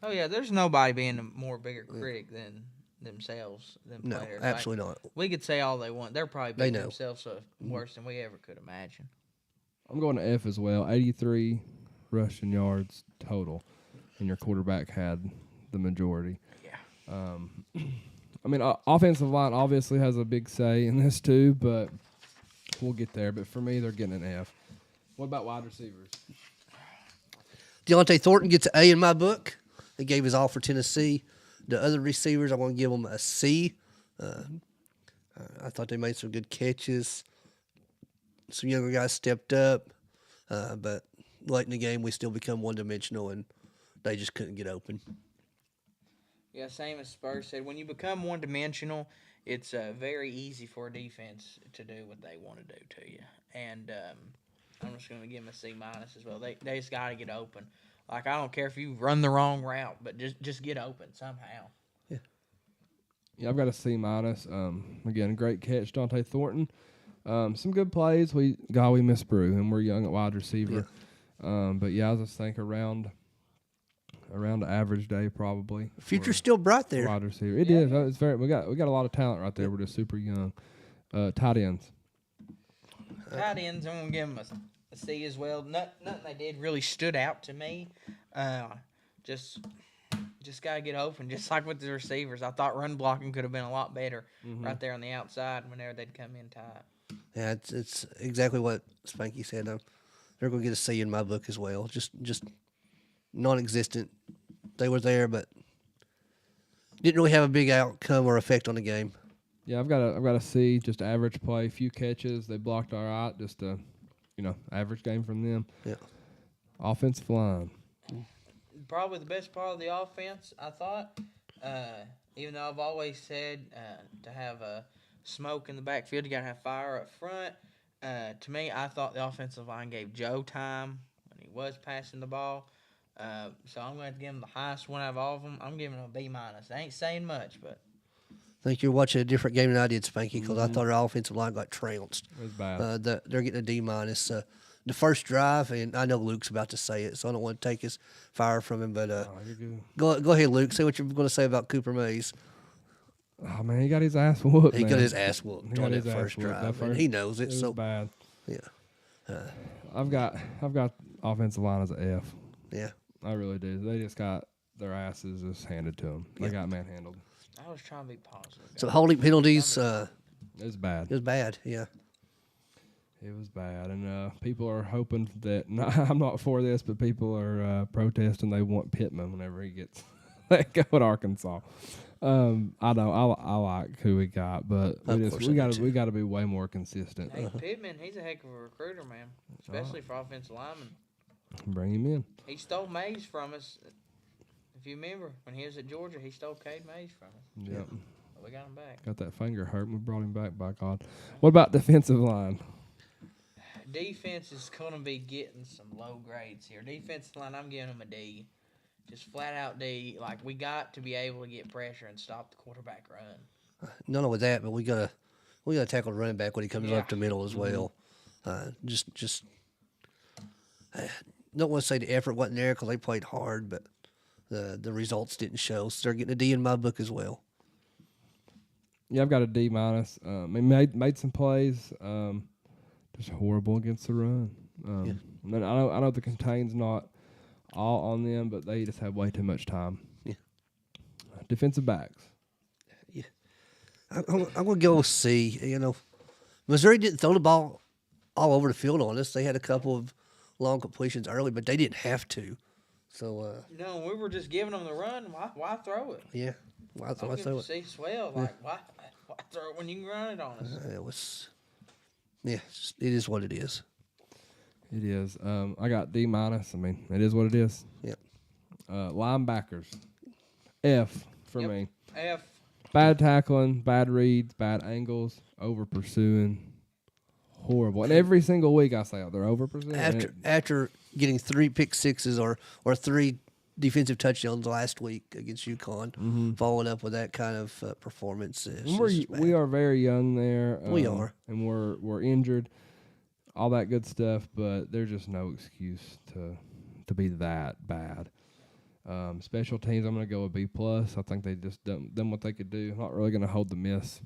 Oh yeah, there's nobody being a more bigger critic than themselves, than players. No, absolutely not. We could say all they want. They're probably beating themselves worse than we ever could imagine. I'm going to F as well. 83 rushing yards total, and your quarterback had the majority. Yeah. Offensive line obviously has a big say in this too, but we'll get there. But for me, they're getting an F. What about wide receivers? Deontay Thornton gets an A in my book. He gave his all for Tennessee. The other receivers, I'm going to give them a C. I thought they made some good catches. Some younger guys stepped up, but late in the game, we still become one-dimensional, and they just couldn't get open. Yeah, same as Spur said. When you become one-dimensional, it's very easy for a defense to do what they want to do to you. And I'm just going to give them a C- as well. They just got to get open. Like, I don't care if you run the wrong route, but just get open somehow. Yeah, I've got a C-. Again, great catch, Deontay Thornton. Some good plays. We missed Brew, and we're young at wide receiver. Yeah. But yeah, I just think around the average day probably. Future's still bright there. Wide receiver, it is. It's very. We got a lot of talent right there. We're just super young. Tight ends. Tight ends, I'm gonna give them a C as well. Nothing they did really stood out to me. Just gotta get open, just like with the receivers. I thought run blocking could have been a lot better right there on the outside whenever they'd come in tight. Yeah, it's exactly what Spanky said. They're going to get a C in my book as well. Just non-existent. They were there, but Didn't really have a big outcome or effect on the game. Yeah, I've got a C, just average play, few catches. They blocked all right, just a, average game from them. Yeah. Offensive line. Probably the best part of the offense, I thought. Even though I've always said to have smoke in the backfield, you got to have fire up front. To me, I thought the offensive line gave Joe time when he was passing the ball. So I'm going to give him the highest one out of all of them. I'm giving him a B-. I ain't saying much, but. I think you're watching a different game than I did, Spanky, because I thought our offensive line got trounced. It was bad. They're getting a D-. The first drive, and I know Luke's about to say it, so I don't want to take his fire from him, but You're good. go ahead, Luke. Say what you're going to say about Cooper Mays. Oh, man, he got his ass whooped, He man. got his ass whooped He got on that his ass first whooped. drive, That and he knows it. It was So bad. yeah, I've got offensive line as an F. yeah. I really do. They just got their asses just handed to them. They got manhandled. I was trying to be positive. So holding penalties, It was bad. it was bad. Yeah, It was bad, and people are hoping that I'm not for this, but people are protesting. They want Pittman whenever he gets let go at Arkansas. I know I like who we got, but we got to be way more consistent. Hey, Pittman, he's a heck of a recruiter, man, especially for offensive linemen. Bring him in. He stole Mays from us. If you remember, when he was at Georgia, he stole Cade Mays from us. Yep. But we got him back. Got that finger hurt, and we brought him back. By God. What about defensive line? Defense is going to be getting some low grades here. Defensive line, I'm giving them a D. Just flat out D. Like, we got to be able to get pressure and stop the quarterback run. not only that, but we gotta tackle the running back when he comes up the middle as well. Just don't want to say the effort wasn't there because they played hard, but the results didn't show. So they're getting a D in my book as well. Yeah, I've got a D-. Made some plays. Just horrible against the run. And I know the contain's not all on them, but they just have way too much time. Yeah. Defensive backs. Yeah. I'm going to go with C. Missouri didn't throw the ball all over the field on us. They had a couple of long completions early, but they didn't have to. So we were just giving them the run. Why throw it? yeah, why throw it? C swell. Like why throw it when you can run it on us? It is what it is. It is. I got D-. It is what it is. Yep. Linebackers. F for me. F. Bad tackling, bad reads, bad angles, over pursuing. Horrible. And every single week I say, they're over pursuing. After getting 3 pick sixes or 3 defensive touchdowns last week against UConn, following up with that kind of performance. We are very young there. We are. And we're injured, all that good stuff, but there's just no excuse to be that bad. Special teams, I'm going to go with B+. I think they just done what they could do. I'm not really going to hold the miss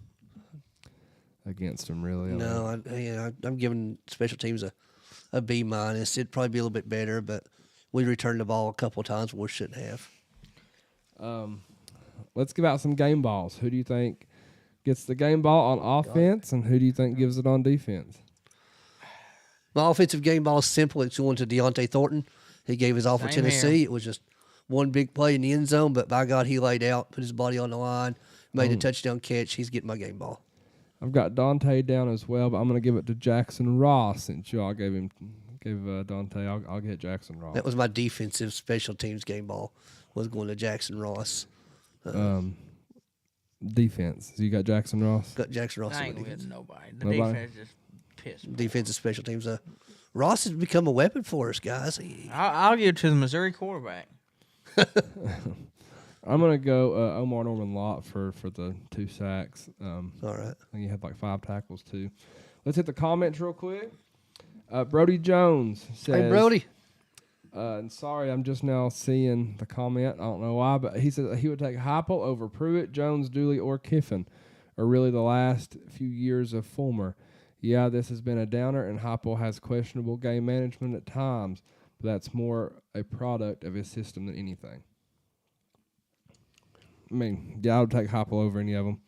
against them, really. No, I'm giving special teams a B-. It'd probably be a little bit better, but we returned the ball a couple of times where we shouldn't have. Let's give out some game balls. Who do you think gets the game ball on offense, and who do you think gives it on defense? My offensive game ball is simple. It's going to Deontay Thornton. He gave his all for Tennessee. Here. It was just one big play in the end zone, but by God, he laid out, put his body on the line, made a touchdown catch. He's getting my game ball. I've got Dante down as well, but I'm going to give it to Jackson Ross since y'all gave Dante. I'll get Jackson Ross. That was my defensive special teams game ball, was going to Jackson Ross. Defense. So you got Jackson Ross? Got Jackson Ross. I on ain't my with defense. nobody. The Nobody? defense just pissed me. Defensive special teams. Ross has become a weapon for us, guys. I'll give it to the Missouri quarterback. I'm going to go Omar Norman Lott for the 2 sacks. All right. I think he had like 5 tackles, too. Let's hit the comments real quick. Brody Jones says... Hey, Brody. And sorry, I'm just now seeing the comment. I don't know why, but he said he would take Heupel over Pruitt, Jones, Dooley, or Kiffin, or really the last few years of Fulmer. Yeah, this has been a downer, and Heupel has questionable game management at times, but that's more a product of his system than anything. I would take Heupel over any of them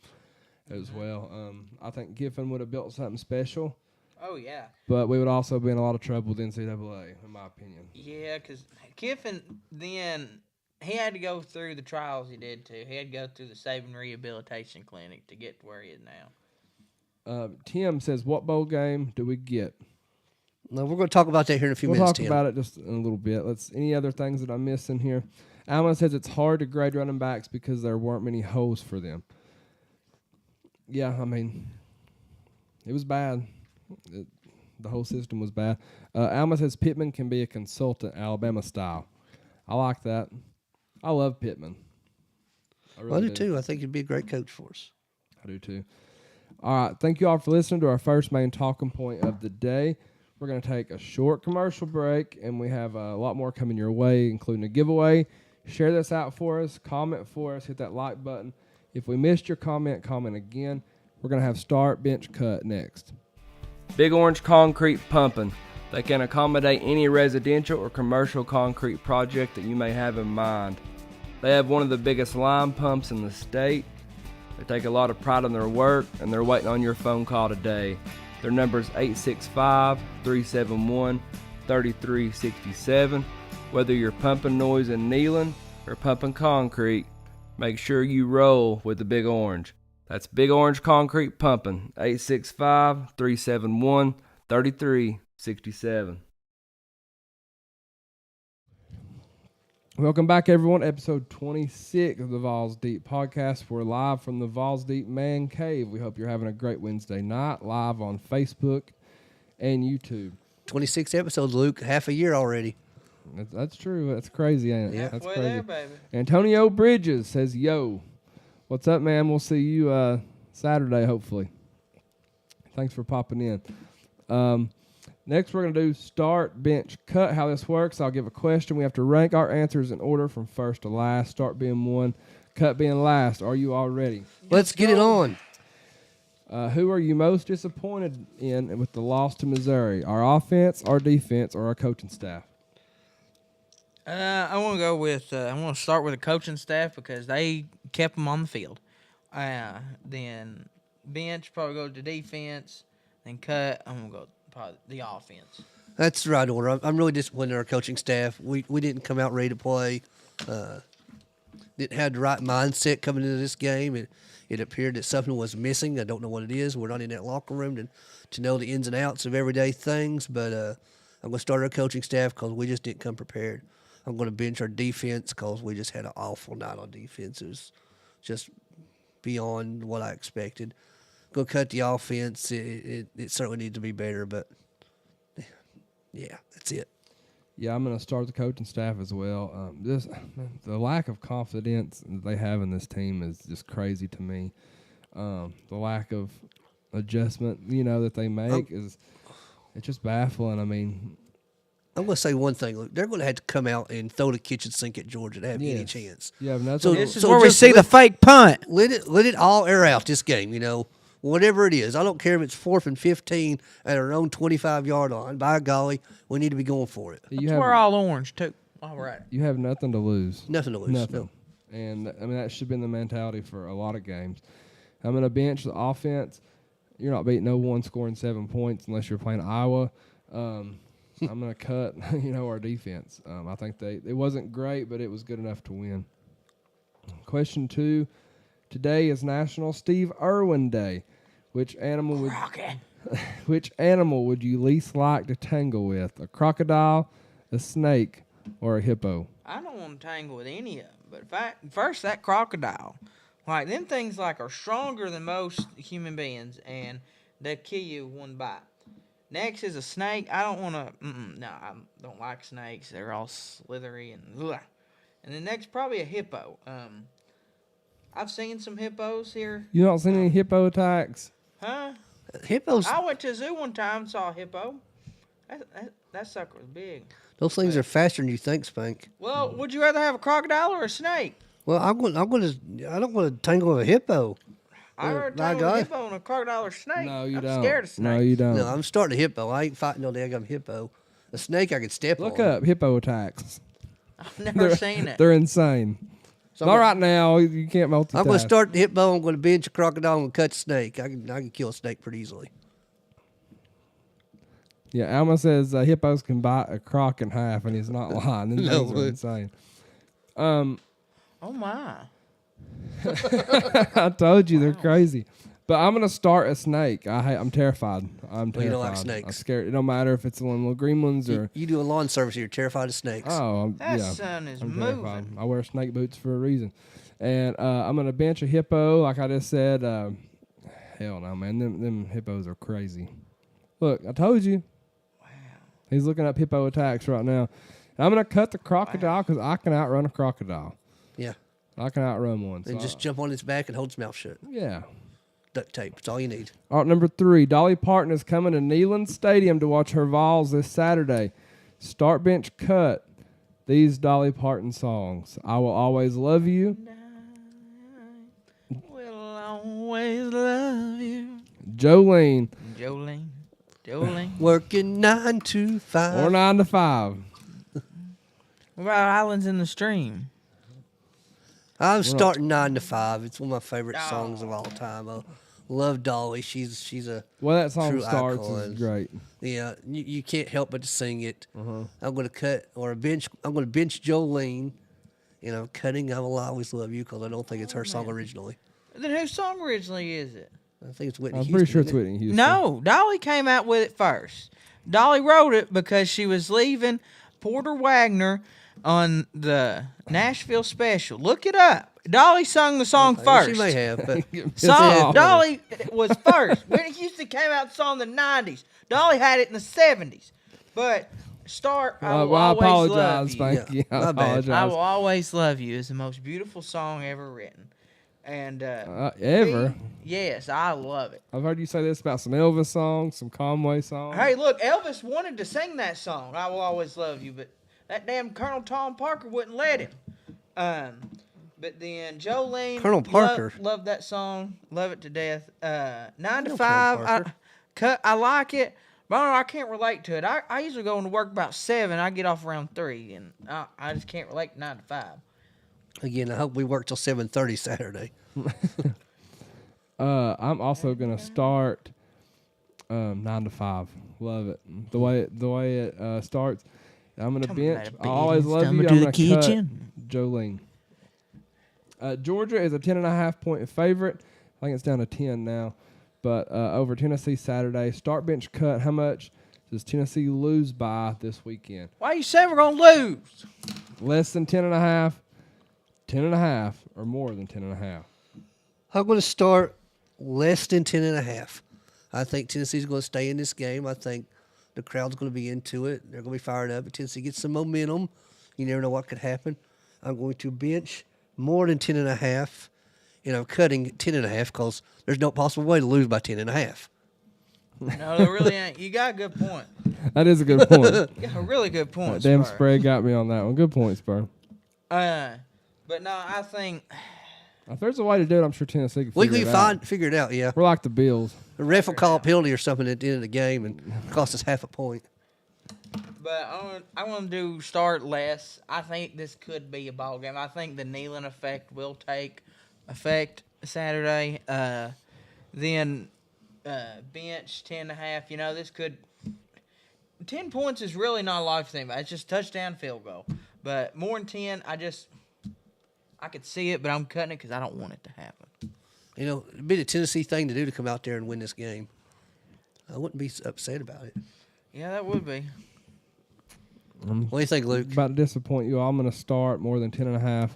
as well. I think Kiffin would have built something special. Oh, yeah. But we would also be in a lot of trouble with NCAA, in my opinion. Yeah, because Kiffin then he had to go through the trials he did too. He had to go through the Saving Rehabilitation Clinic to get to where he is now. Tim says, what bowl game do we get? No, we're going to talk about that here in a few We'll minutes, talk Tim. about it just in a little bit. Any other things that I'm missing here? Alma says it's hard to grade running backs because there weren't many holes for them. Yeah, I mean, it was bad. The whole system was bad. Alma says Pittman can be a consultant, Alabama style. I like that. I love Pittman. I do too. I think he'd be a great coach for us. I do too. All right. Thank you all for listening to our first main talking point of the day. We're going to take a short commercial break, and we have a lot more coming your way, including a giveaway. Share this out for us. Comment for us. Hit that like button. If we missed your comment, comment again. We're going to have start, bench, cut next. Big Orange Concrete Pumping. They can accommodate any residential or commercial concrete project that you may have in mind. They have one of the biggest line pumps in the state. They take a lot of pride in their work, and they're waiting on your phone call today. Their number is 865-371-3367. Whether you're pumping noise and kneeling or pumping concrete, make sure you roll with the Big Orange. That's Big Orange Concrete Pumping, 865-371-3367. Welcome back, everyone. Episode 26 of the Vawls Deep Podcast. We're live from the Vawls Deep Man Cave. We hope you're having a great Wednesday night, live on Facebook and YouTube. 26 episodes, Luke. Half a year already. That's true. That's crazy, ain't it? Yeah, That's halfway crazy. there, baby. Antonio Bridges says, yo, what's up, man? We'll see you Saturday, hopefully. Thanks for popping in. Next, we're going to do start, bench, cut. How this works, I'll give a question. We have to rank our answers in order from first to last, start being one, cut being last. Are you all ready? Let's get it on. Who are you most disappointed in with the loss to Missouri? Our offense, our defense, or our coaching staff? I want to go with. I want to start with the coaching staff because they kept them on the field. Then bench, probably go to defense. Then cut. I'm gonna go probably the offense. That's the right order. I'm really disappointed in our coaching staff. We didn't come out ready to play. Didn't have the right mindset coming into this game. It appeared that something was missing. I don't know what it is. We're not in that locker room to know the ins and outs of everyday things. But I'm going to start our coaching staff because we just didn't come prepared. I'm going to bench our defense because we just had an awful night on defense. It was just beyond what I expected. Go cut the offense. It certainly needs to be better, but yeah, that's it. Yeah, I'm going to start the coaching staff as well. The lack of confidence that they have in this team is just crazy to me. The lack of adjustment, that they make it's just baffling. I mean, I'm going to say one thing. Look, they're going to have to come out and throw the kitchen sink at Georgia to have any chance. You have nothing. So- This is so where we just see the fake punt. Let it all air out this game, whatever it is. I don't care if it's 4th and 15 at our own 25-yard line. By golly, we need to be going for it. We're all orange too. All right. You have nothing to lose. Nothing to lose. Nothing. No. And, I mean, that should have been the mentality for a lot of games. I'm going to bench the offense. You're not beating no one scoring 7 points unless you're playing Iowa. I'm going to cut, our defense. I think it wasn't great, but it was good enough to win. Question 2. Today is National Steve Irwin Day. Which animal would you least like to tangle with? A crocodile, a snake, or a hippo? I don't want to tangle with any of them. But first, that crocodile. Like, them things are stronger than most human beings, and they'll kill you with one bite. Next is a snake. I don't want to. No, I don't like snakes. They're all slithery and ugh. And the next, probably a hippo. I've seen some hippos here. You don't see any hippo attacks? Huh? Hippos, I went to a zoo one time and saw a hippo. That sucker was big. those things are faster than you think, Spank. Well, would you rather have a crocodile or a snake? Well, I don't want to tangle with a hippo. I'd rather my tangle with a God. hippo and a crocodile or snake. No, you I'm don't. scared of snakes. No, you don't. No, I'm starting a hippo. I ain't fighting no daggum hippo. A snake I could step Look on. up hippo attacks. I've never seen it. They're insane. So Not right now. You can't multitask. I'm going to start the hippo. I'm going to bench a crocodile and cut the snake. I can kill a snake pretty easily. Yeah, Alma says hippos can bite a croc in half, and he's not lying. These No, things are but- insane. Oh my! I told you they're crazy. But I'm gonna start a snake. I'm terrified. I'm terrified. You don't like I'm snakes? scared. It don't matter if it's one of the little green ones or. You do a lawn service, you're terrified of snakes. Oh, That yeah. sun is I'm moving. terrified. I wear snake boots for a reason. And I'm gonna bench a hippo, like I just said. Hell no, man. Them hippos are crazy. Look, I told you. Wow. He's looking up hippo attacks right now. And I'm gonna cut the crocodile because I can outrun a crocodile. Yeah. I can outrun one. And So just jump on its back and hold its mouth shut. yeah. Duct tape. It's all you need. All right, number 3. Dolly Parton is coming to Neyland Stadium to watch her Vawls this Saturday. Start bench cut. These Dolly Parton songs. I Will Always Love You. Will always love you. Jolene. Jolene. Working 9 to 5. Or 9 to 5. What about Islands in the Stream? I'm starting 9 to 5. It's one of my favorite songs of all time. I love Dolly. She's a Well, that song true starts icon. is great. Yeah. You can't help but to sing it. Uh-huh. I'm gonna cut or bench. I'm gonna bench Jolene. And I'm cutting I Will Always Love You because I don't think it's her song originally. Then whose song originally is it? I think it's Whitney I'm Houston. pretty sure it's isn't it? Whitney Houston. No, Dolly came out with it first. Dolly wrote it because she was leaving Porter Wagner on the Nashville special. Look it up. Dolly sung the song first. She may have, but Oh. Dolly was first. Whitney Houston came out with the song in the 90s. Dolly had it in the 70s. But I Will Well, I Always apologize, Love You. Spanky. I my bad. apologize. I Will Always Love You is the most beautiful song ever written. And Ever. yes, I love it. I've heard you say this about some Elvis songs, some Conway songs. Hey, look, Elvis wanted to sing that song, I Will Always Love You, but that damn Colonel Tom Parker wouldn't let him. But then Jolene, Colonel Parker. loved that song, love it to death. 9 to know 5, Colonel I like it, but I can't relate to it. I usually go into work about 7, I get off around 3, and I just can't relate to 9 to 5. again, I hope we work till 7:30 Saturday. I'm also gonna start 9 to 5. Love it. The way it starts. I'm gonna bench. I always love you. I'm gonna cut Jolene. Georgia is a 10.5 point favorite. I think it's down to 10 now. But over Tennessee Saturday. Start bench cut. How much does Tennessee lose by this weekend? Why you say we're going to lose? Less than 10.5, 10.5, or more than 10.5. I'm going to start less than 10.5. I think Tennessee's going to stay in this game. I think the crowd's going to be into it. They're going to be fired up. If Tennessee gets some momentum, you never know what could happen. I'm going to bench more than 10.5, and I'm cutting 10.5 because there's no possible way to lose by 10.5. No, there really ain't. You got a good point. That is a good point. You got a really good point, Damn Spur. Spray got me on that one. Good point, Spur. But no, I think If there's a way to do it, I'm sure Tennessee can We figure can it out. figure it out, yeah. We're like the Bills. The ref will call a penalty or something at the end of the game and cost us half a point. But I want to do start less. I think this could be a ball game. I think the Neyland effect will take effect Saturday. Then bench 10.5. You know, this could 10 points is really not a life thing. It's just touchdown, field goal. But more than 10, I could see it, but I'm cutting it because I don't want it to happen. You know, it'd be the Tennessee thing to do to come out there and win this game. I wouldn't be upset about it. Yeah, that would be. What do you think, Luke? About to disappoint you. I'm going to start more than 10.5.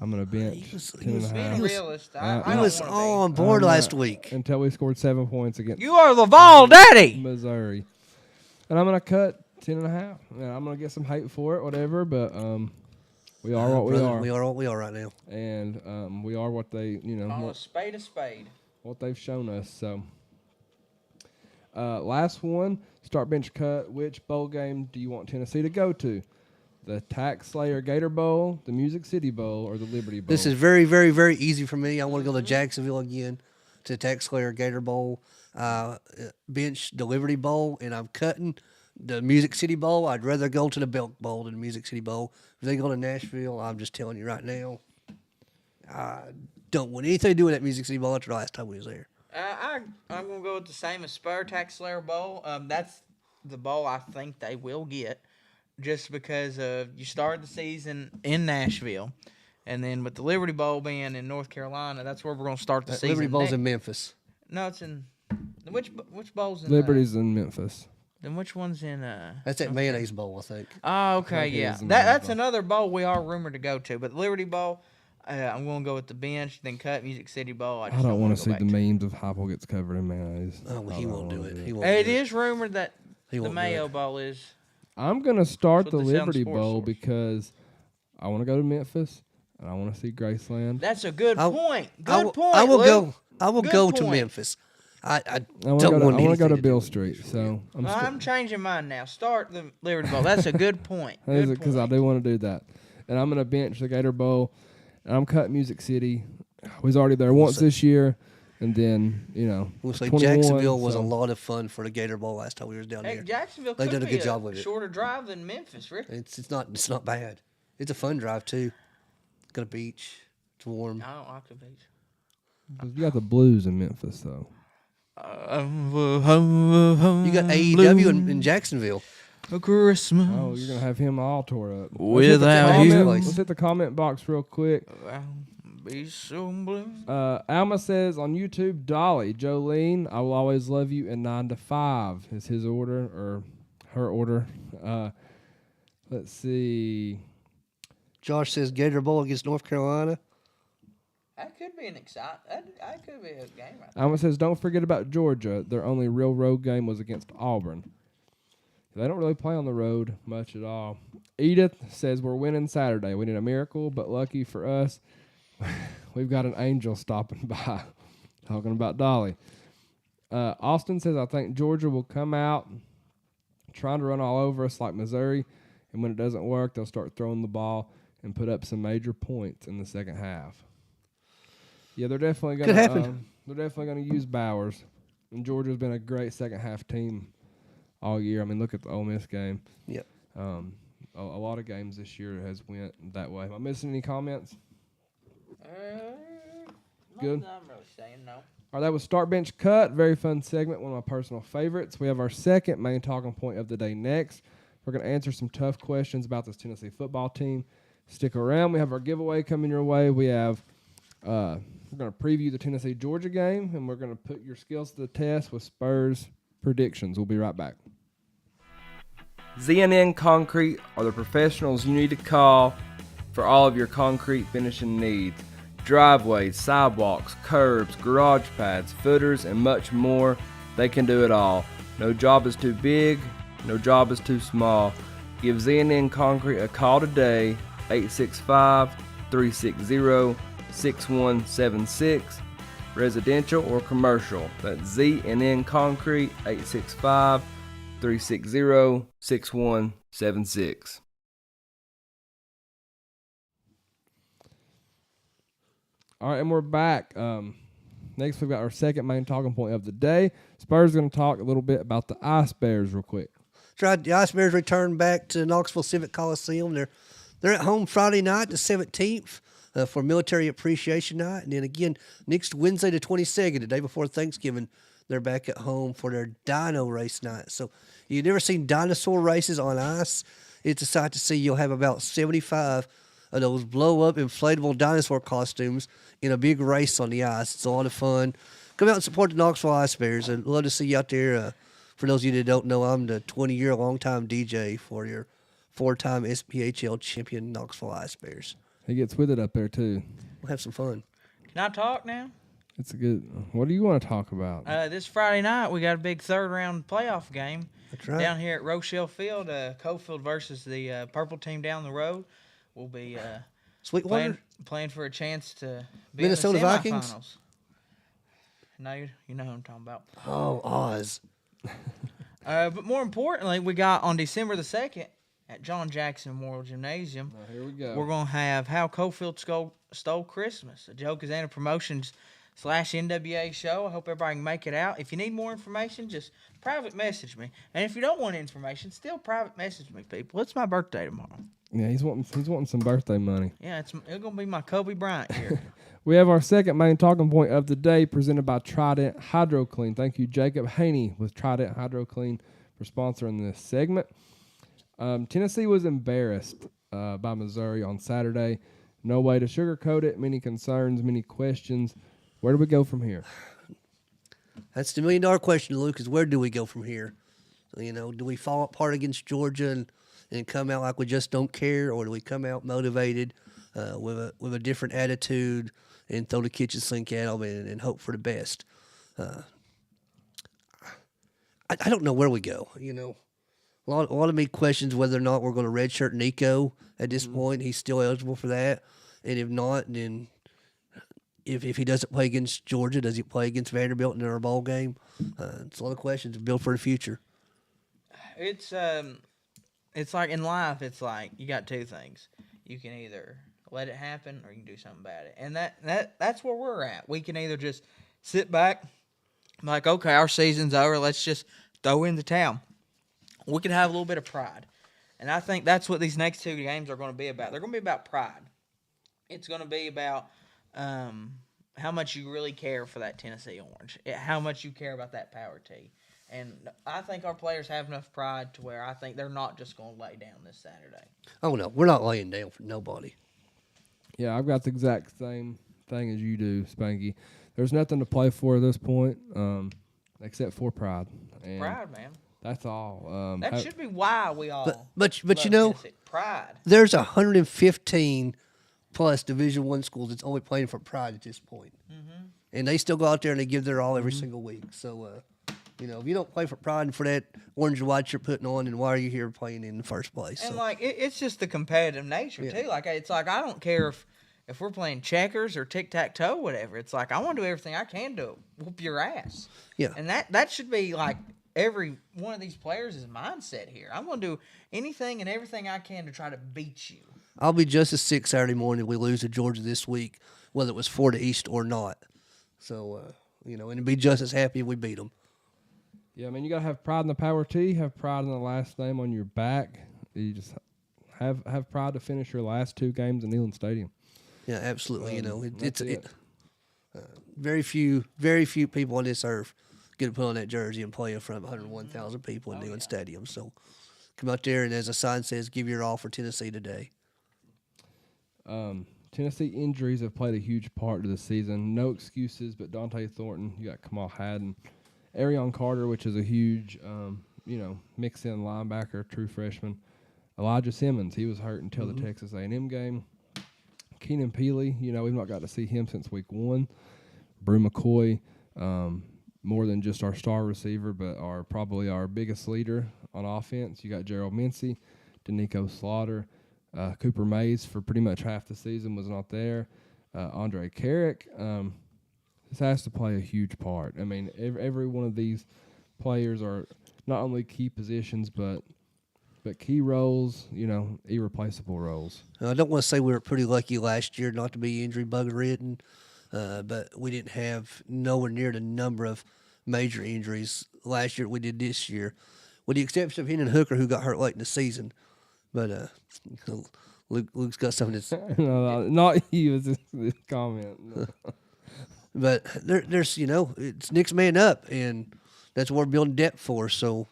I'm going to bench He was 10.5. Being a realist, I He don't was wanna on be. board last week. Until we scored 7 points against You are the Vawl daddy. Missouri. And I'm going to cut 10.5. Yeah, I'm going to get some hate for it, whatever, but we are what we Brother, are. We are what we are right now. And we are what they, Call a spade a spade. what they've shown us. So, last one, start bench cut. Which bowl game do you want Tennessee to go to? The Tax Slayer Gator Bowl, the Music City Bowl, or the Liberty Bowl? This is very, very, very easy for me. I want to go to Jacksonville again to Tax Slayer Gator Bowl, bench the Liberty Bowl, and I'm cutting the Music City Bowl. I'd rather go to the Belk Bowl than the Music City Bowl. If they go to Nashville, I'm just telling you right now, I don't want anything to do with that Music City Bowl after the last time we was there. I'm going to go with the same as Spur Tax Slayer Bowl. That's the bowl I think they will get. just because you started the season in Nashville, and then with the Liberty Bowl being in North Carolina, that's where we're going to start the season. Liberty Bowl's in Memphis. No, it's in which bowl's in Liberty's in Memphis. Then which one's in That's that Mayonnaise Bowl, I think. Oh, okay, think it yeah. is in That's Bowl. another bowl we are rumored to go to. But the Liberty Bowl, I'm going to go with the bench, then cut Music City Bowl. I just don't want wanna to go see back the to memes of Heupel gets covered in mayonnaise. Oh, well, he won't do it. He it. won't. It do is rumored that He the won't do Mayo it. Bowl is. I'm gonna start That's the what they say on Liberty Sports Bowl Source. because I want to go to Memphis and I want to see Graceland. That's a good I'll- point. I Good will- point. I will Luke. go. I will Good go to point. Memphis. I I want don't want to go anything to do Bill with Street. it. So I'm changing mine now. Start the Liberty Bowl. That's a good point. Good because I point. do want to do that, and I'm gonna bench the Gator Bowl, and I'm cutting Music City. We was already there once this year, and then We'll say 21, Jacksonville was a so- lot of fun for the Gator Bowl last time we was down Hey, there. Jacksonville They could did a be good job with it. shorter drive than Memphis, Rick. It's not bad. It's a fun drive too. Got a beach. It's warm. I don't like the beach. 'Cause you got the Blues in Memphis though. You got AEW in Jacksonville. A Christmas. Oh, you're gonna have him all tore up. Without you. Let's hit the comment box real quick. I'll be so blue. Alma says on YouTube, Dolly, Jolene, I will always love you, and 9 to 5 is his order or her order. Let's see. Josh says Gator Bowl against North Carolina. That could be an exciting. That could be a game. Right Alma says, don't forget about Georgia. Their only real road game was against Auburn. They don't really play on the road much at all. Edith says, we're winning Saturday. We need a miracle, but lucky for us, we've got an angel stopping by. Talking about Dolly. Austin says, I think Georgia will come out trying to run all over us like Missouri, and when it doesn't work, they'll start throwing the ball and put up some major points in the second half. Yeah, they're definitely going Could happen. They're definitely going to use Bowers, and Georgia's been a great second half team all year. I mean, look at the Ole Miss game. Yep. A lot of games this year has went that way. Am I missing any comments? Good. I'm really saying no. All right, that was Start Bench Cut. Very fun segment, one of my personal favorites. We have our second main talking point of the day next. We're going to answer some tough questions about this Tennessee football team. Stick around. We have our giveaway coming your way. We have we're going to preview the Tennessee-Georgia game, and we're going to put your skills to the test with Spurs predictions. We'll be right back. ZNN Concrete are the professionals you need to call for all of your concrete finishing needs. Driveways, sidewalks, curbs, garage pads, footers, and much more. They can do it all. No job is too big, no job is too small. Give ZNN Concrete a call today, 865-360-6176, residential or commercial. That's ZNN Concrete, 865-360-6176. All right, and we're back. Next, we've got our second main talking point of the day. Spurs going to talk a little bit about the Ice Bears real quick. Tried the Ice Bears return back to Knoxville Civic Coliseum. They're at home Friday night, the 17th, for Military Appreciation Night, and then again next Wednesday, the 22nd, the day before Thanksgiving, they're back at home for their Dino Race Night. So you've never seen dinosaur races on ice. It's a sight to see. You'll have about 75 of those blow-up inflatable dinosaur costumes in a big race on the ice. It's a lot of fun. Come out and support the Knoxville Ice Bears. I'd love to see you out there. For those of you that don't know, I'm the 20-year long-time DJ for your 4-time SPHL champion Knoxville Ice Bears. He gets with it up there, too. We'll have some fun. Can I talk now? It's a good. What do you want to talk about? This Friday night, we got a big third-round playoff game That's right. down here at Rochelle Field. Cofield versus the purple team down the road. We'll be Sweetwater? playing for a chance to be Minnesota in the Vikings? semifinals. No, you know who I'm talking about. Oh, Oz. But more importantly, we got on December the 2nd at John Jackson Memorial Gymnasium. Here we go. We're going to have How Cofield Stole Christmas, a Joe Kazana Promotions / NWA show. I hope everybody can make it out. If you need more information, just private message me. And if you don't want information, still private message me, people. It's my birthday tomorrow. Yeah, he's wanting some birthday money. Yeah, it's going to be my Kobe Bryant here. We have our second main talking point of the day presented by Trident Hydro Clean. Thank you, Jacob Haney with Trident Hydro Clean for sponsoring this segment. Tennessee was embarrassed by Missouri on Saturday. No way to sugarcoat it. Many concerns, many questions. Where do we go from here? That's the $1 million question, Luke, is where do we go from here? Do we fall apart against Georgia and come out like we just don't care, or do we come out motivated with a different attitude and throw the kitchen sink at them and hope for the best? I don't know where we go. A lot of me questions whether or not we're going to redshirt Nico at this point. He's still eligible for that, and if not, then if he doesn't play against Georgia, does he play against Vanderbilt in our bowl game? It's a lot of questions to build for the future. It's like in life. It's like you got two things. You can either let it happen or you can do something about it, and that's where we're at. We can either just sit back, like, okay, our season's over. Let's just throw in the towel. We can have a little bit of pride. And I think that's what these next two games are going to be about. They're going to be about pride. It's going to be about how much you really care for that Tennessee Orange, how much you care about that Power T. And I think our players have enough pride to where I think they're not just going to lay down this Saturday. Oh, no, we're not laying down for nobody. Yeah, I've got the exact same thing as you do, Spanky. There's nothing to play for at this point except for pride. And Pride, man. that's all. That should be why we all But love Tennessee. Pride. There's 115 plus Division I schools that's only playing for pride at this point. Mm-hmm. And they still go out there and they give their all every single week. So, if you don't play for pride and for that orange and white you're putting on, then why are you here playing in the first place? And, So, it's just the competitive nature, too. Like, it's like I don't care if we're playing checkers or tic-tac-toe, whatever. It's like I want to do everything I can to whoop your ass. yeah. And that should be, like, every one of these players' mindset here. I'm going to do anything and everything I can to try to beat you. I'll be just as sick Saturday morning if we lose to Georgia this week, whether it was 4 to East or not. So, and be just as happy if we beat them. Yeah, you got to have pride in the Power T, have pride in the last name on your back. You just have pride to finish your last two games in Neyland Stadium. Yeah, absolutely. That's it. Very few people on this earth get to put on that jersey and play in front of 101,000 people in Neyland Stadium. So come out there and, as the sign says, give your all for Tennessee today. Tennessee injuries have played a huge part of the season. No excuses, but Dante Thornton, you got Kamal Haddon, Arion Carter, which is a huge, mix-in linebacker, true freshman. Elijah Simmons, he was hurt until the Texas A&M game. Keenan Peely, we've not got to see him since week 1. Brew McCoy, more than just our star receiver, but probably our biggest leader on offense. You got Gerald Mincy, Danico Slaughter, Cooper Mays for pretty much half the season was not there. Andre Carrick, this has to play a huge part. Every one of these players are not only key positions, but key roles, irreplaceable roles. I don't want to say we were pretty lucky last year not to be injury bug-ridden, but we didn't have nowhere near the number of major injuries last year we did this year, with the exception of Henry Hooker, who got hurt late in the season. But Luke's got something that's no, not you. It's this comment. No. But there's it's next man up, and that's what we're building depth for. So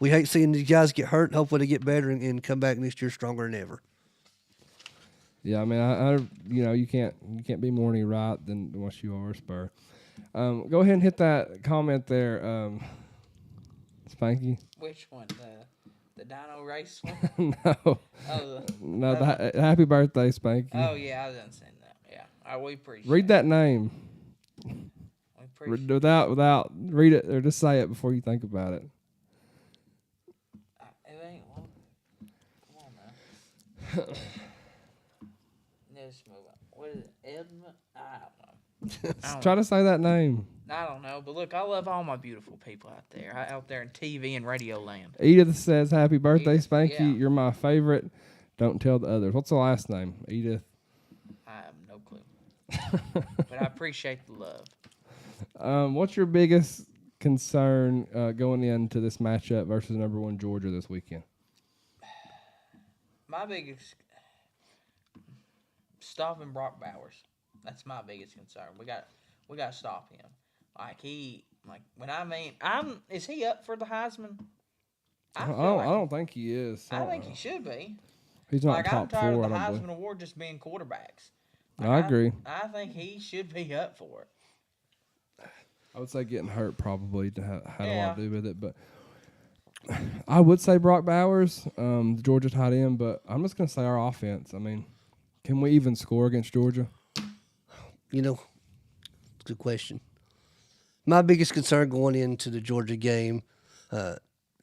we hate seeing these guys get hurt. Hopefully they get better and come back next year stronger than ever. Yeah, I you can't be more any right than what you are, Spur. Go ahead and hit that comment there, Spanky. Which one? The Dino Race one? No. Oh, Happy birthday, Spanky. Oh, yeah, I was understanding that. Yeah, we appreciate Read that name. We appreciate Without read it or just say it before you think about it. It ain't one. Come on, man. Let's move on. What is it? Edmund? I don't know. Try to say that name. I don't know, but look, I love all my beautiful people out there in TV and radio land. Edith says, happy birthday, Edith, Spanky. yeah. You're my favorite. Don't tell the others. What's the last name? Edith. I have no clue. But I appreciate the love. What's your biggest concern going into this matchup versus number 1 Georgia this weekend? My biggest stopping Brock Bowers. That's my biggest concern. We got to stop him. Is he up for the Heisman? I feel don't think he is. I think he should be. He's not Like, I'm top tired 4. of the I don't Heisman believe. Award just being quarterbacks. I agree. I think he should be up for it. I would say getting hurt probably had a Yeah. lot to do with it, but I would say Brock Bowers, the Georgia tight end, but I'm just going to say our offense. I mean, can we even score against Georgia? You know, good question. My biggest concern going into the Georgia game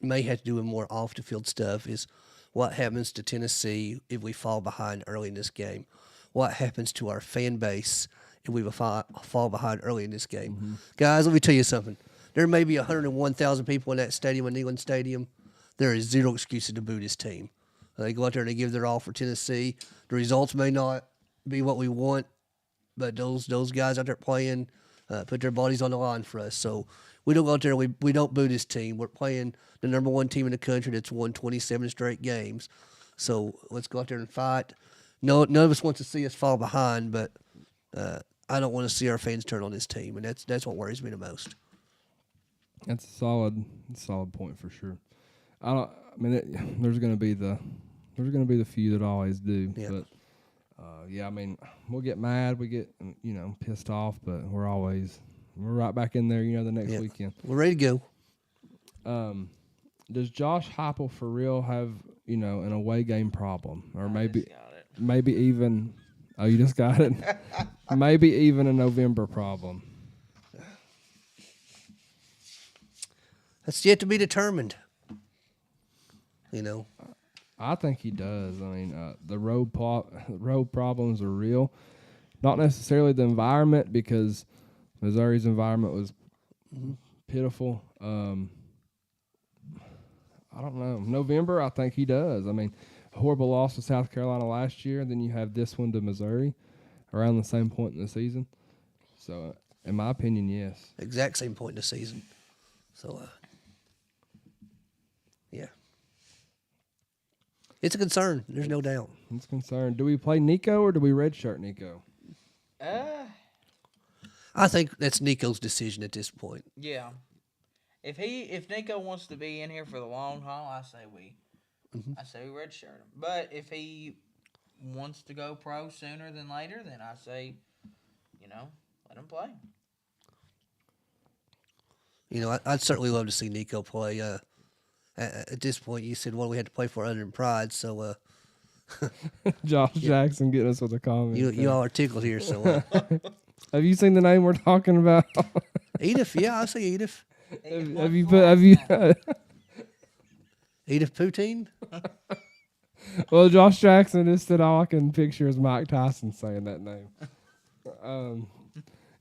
may have to do with more off-the-field stuff is what happens to Tennessee if we fall behind early in this game. What happens to our fan base if we fall behind early in this game. Mm-hmm. Guys, let me tell you something. There may be 101,000 people in that stadium, in Neyland Stadium. There is zero excuses to boo this team. They go out there and they give their all for Tennessee. The results may not be what we want, but those guys out there playing put their bodies on the line for us. So we don't go out there and we don't boo this team. We're playing the number 1 team in the country that's won 27 straight games. So let's go out there and fight. No, none of us wants to see us fall behind, but I don't want to see our fans turn on this team, and that's what worries me the most. That's a solid point for sure. There's going to be the few that always do, Yeah. but yeah, I mean, we'll get mad, we get pissed off, but we're right back in there, the next weekend. We're ready to go. Does Josh Heupel for real have an away game problem, or maybe even? Oh, you just got it. Maybe even a November problem. That's yet to be determined. I think he does. I mean, the road problems are real. Not necessarily the environment, because Missouri's environment was pitiful. I don't know. November, I think he does. I mean, a horrible loss to South Carolina last year, then you have this one to Missouri around the same point in the season. So, in my opinion, yes. Exact same point in the season. So, yeah. It's a concern. There's no doubt. It's a concern. Do we play Nico or do we redshirt Nico? I think that's Nico's decision at this point. Yeah. If Nico wants to be in here for the long haul, I say we redshirt him. But if he wants to go pro sooner than later, then I say, let him play. I'd certainly love to see Nico play. At this point, you said, we had to play for other than pride, so Josh Jackson getting us with a comment. You all are tickled here, so have you seen the name we're talking about? Edith, yeah, I'll say Edith. Have you Edith Poutine? Well, Josh Jackson is said all I can picture is Mike Tyson saying that name.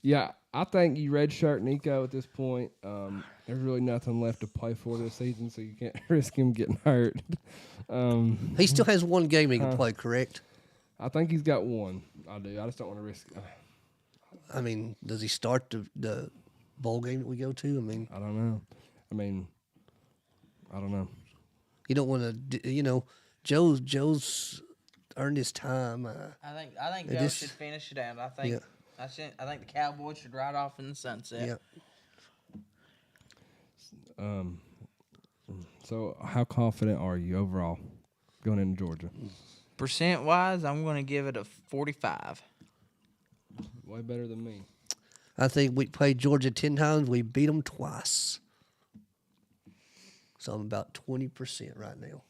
Yeah, I think you redshirt Nico at this point. There's really nothing left to play for this season, so you can't risk him getting hurt. He still has one game he can play, correct? I think he's got one. I do. I just don't want to risk it. I mean, does he start the bowl game that we go to? I don't know. I don't know. You don't want to, Joe's earned his time. I think Joe should finish it out. I think the Cowboys should ride off in the sunset. Yeah. So how confident are you overall going into Georgia? Percent-wise, I'm going to give it a 45. Way better than me. I think we played Georgia 10 times. We beat them twice. So I'm about 20% right now.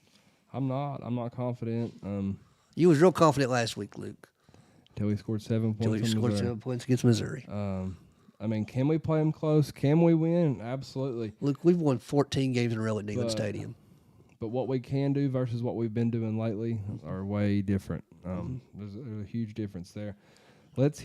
I'm not confident. You was real confident last week, Luke. Until we scored 7 points. Until we scored 7 points against Missouri. Can we play them close? Can we win? Absolutely. Luke, we've won 14 games in a row at Neyland Stadium. But what we can do versus what we've been doing lately are way different. There's a huge difference there. Let's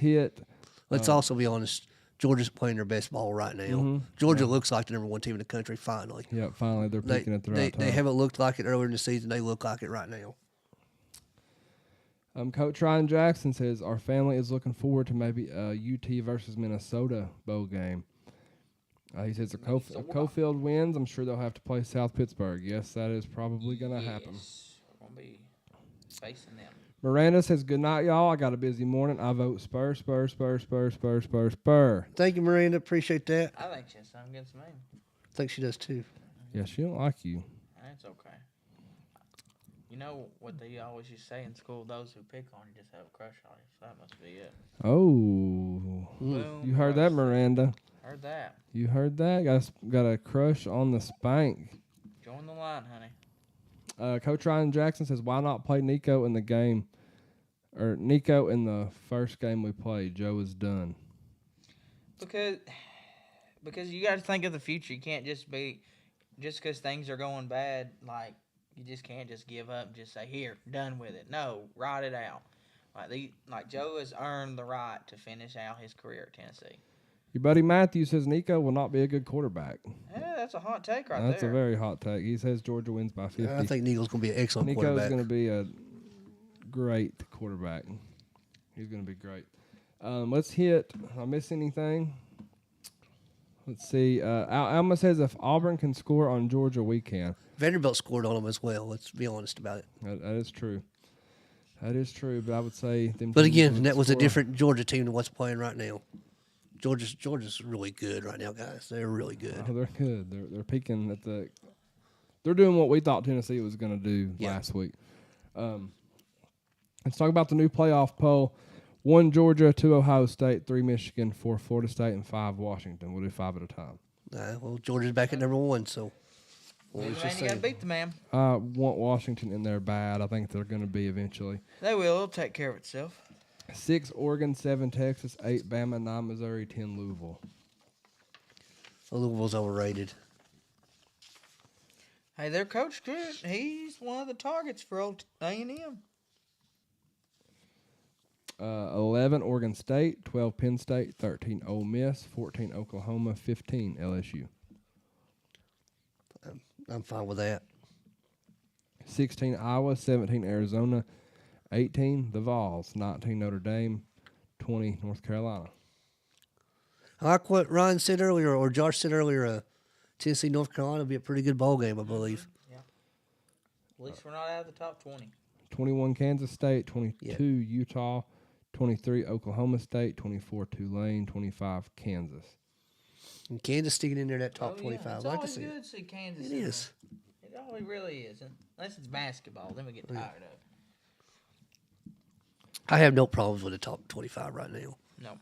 also be honest. Georgia's playing their best ball right now. Georgia looks like the number 1 team in the country, finally. Yeah, finally they're picking at the right time. They haven't looked like it earlier in the season. They look like it right now. Coach Ryan Jackson says, our family is looking forward to maybe a UT versus Minnesota bowl game. He says if Cofield wins, I'm sure they'll have to play South Pittsburgh. Yes, that is probably going to happen. We'll be facing them. Miranda says, good night, y'all. I got a busy morning. I vote Spur, Spur, Spur, Spur, Spur, Spur, Spur. Thank you, Miranda. Appreciate that. I think she has something against me. I think she does, too. Yeah, she don't like you. That's okay. You know what they always used to say in school? Those who pick on you just have a crush on you. So that must be it. Oh, Boom, you heard that, roasted. Miranda? Heard that. You heard that? Got a crush on the Spank. Join the line, honey. Coach Ryan Jackson says, "Why not play Nico in the game, or Nico in the first game we played? Joe is done." Because you got to think of the future. You can't just because things are going bad, like you just can't just give up and just say, "Here, done with it." No, ride it out. Like Joe has earned the right to finish out his career at Tennessee. Your buddy Matthew says Nico will not be a good quarterback. Yeah, that's a hot take right That's there. a very hot take. He says Georgia wins by 50. I think Nico's going to be an excellent Nico's quarterback. going to be a great quarterback. He's going to be great. Let's hit. Did I miss anything? Let's see. Alma says if Auburn can score on Georgia, we can. Vanderbilt scored on them as well. Let's be honest about it. That is true. That is true, but I would say them. But teams again, would that was a score. different Georgia team than what's playing right now. Georgia's really good right now, guys. They're really good. Oh, they're good. They're peaking at the. They're doing what we thought Tennessee was going to do Yeah. last week. Let's talk about the new playoff poll. 1 Georgia, 2 Ohio State, 3 Michigan, 4 Florida State, and 5 Washington. We'll do 5 at a time. Well, Georgia's back at number 1, so. What was Man, just you got to saying. beat the man. I want Washington in there bad. I think they're going to be eventually. They will. It'll take care of itself. 6 Oregon, 7 Texas, 8 Bama, 9 Missouri, 10 Louisville. Louisville's overrated. Hey, their coach good. He's one of the targets for old A&M. 11 Oregon State, 12 Penn State, 13 Ole Miss, 14 Oklahoma, 15 LSU. I'm fine with that. 16 Iowa, 17 Arizona, 18 the Vawls, 19 Notre Dame, 20 North Carolina. I like what Ryan said earlier, or Josh said earlier, Tennessee, North Carolina will be a pretty good ball game, I believe. Yeah. At least we're not out of the top 20. 21 Kansas State, 22 Utah, 23 Oklahoma State, 24 Tulane, 25 Kansas. And Kansas sticking in there that top Oh, 25. Yeah. It's I like to always see good it. to see Kansas. It in is. there. It always really is. Unless it's basketball, then we get tired of it. I have no problems with the top 25 right now. No.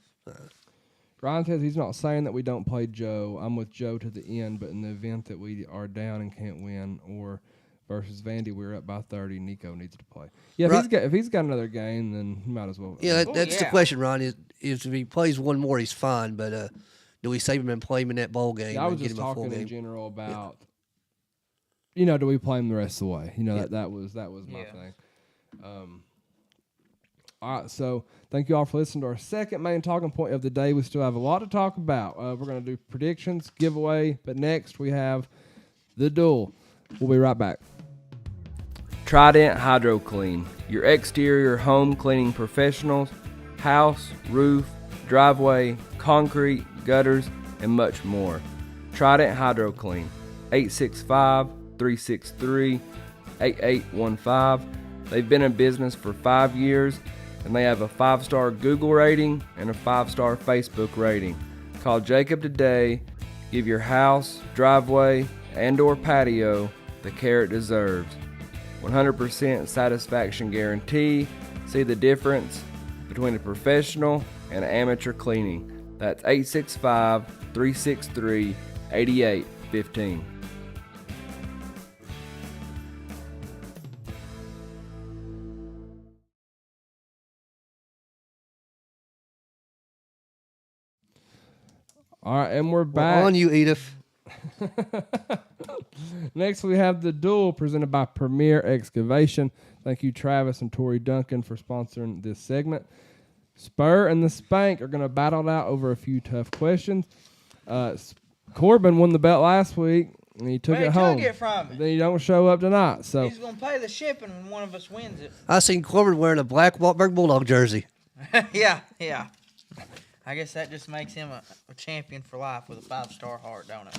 Ryan says he's not saying that we don't play Joe. I'm with Joe to the end, but in the event that we are down and can't win, or versus Vandy, we're up by 30, Nico needs to play. Yeah, if he's got another game, then he might as well. Yeah, that's the yeah. question, Ron. Is if he plays one more, he's fine. But do we save him and play him in that bowl game I was and get just him a full talking in game? general about, do we play him the rest of the way? That was my Yeah. thing. All right, so thank you all for listening to our second main talking point of the day. We still have a lot to talk about. We're going to do predictions, giveaway, but next we have the duel. We'll be right back. Trident Hydro Clean, your exterior home cleaning professionals, house, roof, driveway, concrete, gutters, and much more. Trident Hydro Clean, 865-363-8815. They've been in business for 5 years, and they have a 5-star Google rating and a 5-star Facebook rating. Call Jacob today. Give your house, driveway, and or patio the care it deserves. 100% satisfaction guarantee. See the difference between a professional and amateur cleaning. That's 865-363-8815. All right, and we're back. Well, on you, Edith. Next, we have the duel presented by Premier Excavation. Thank you, Travis and Tori Duncan, for sponsoring this segment. Spur and the Spank are going to battle it out over a few tough questions. Corbin won the bet last week, and he took Well, it he home. took it from me. Then he don't show up tonight. So He's going to pay the shipping when one of us wins it. I seen Corbin wearing a black Wartburg Bulldog jersey. Yeah. I guess that just makes him a champion for life with a 5-star heart, don't it?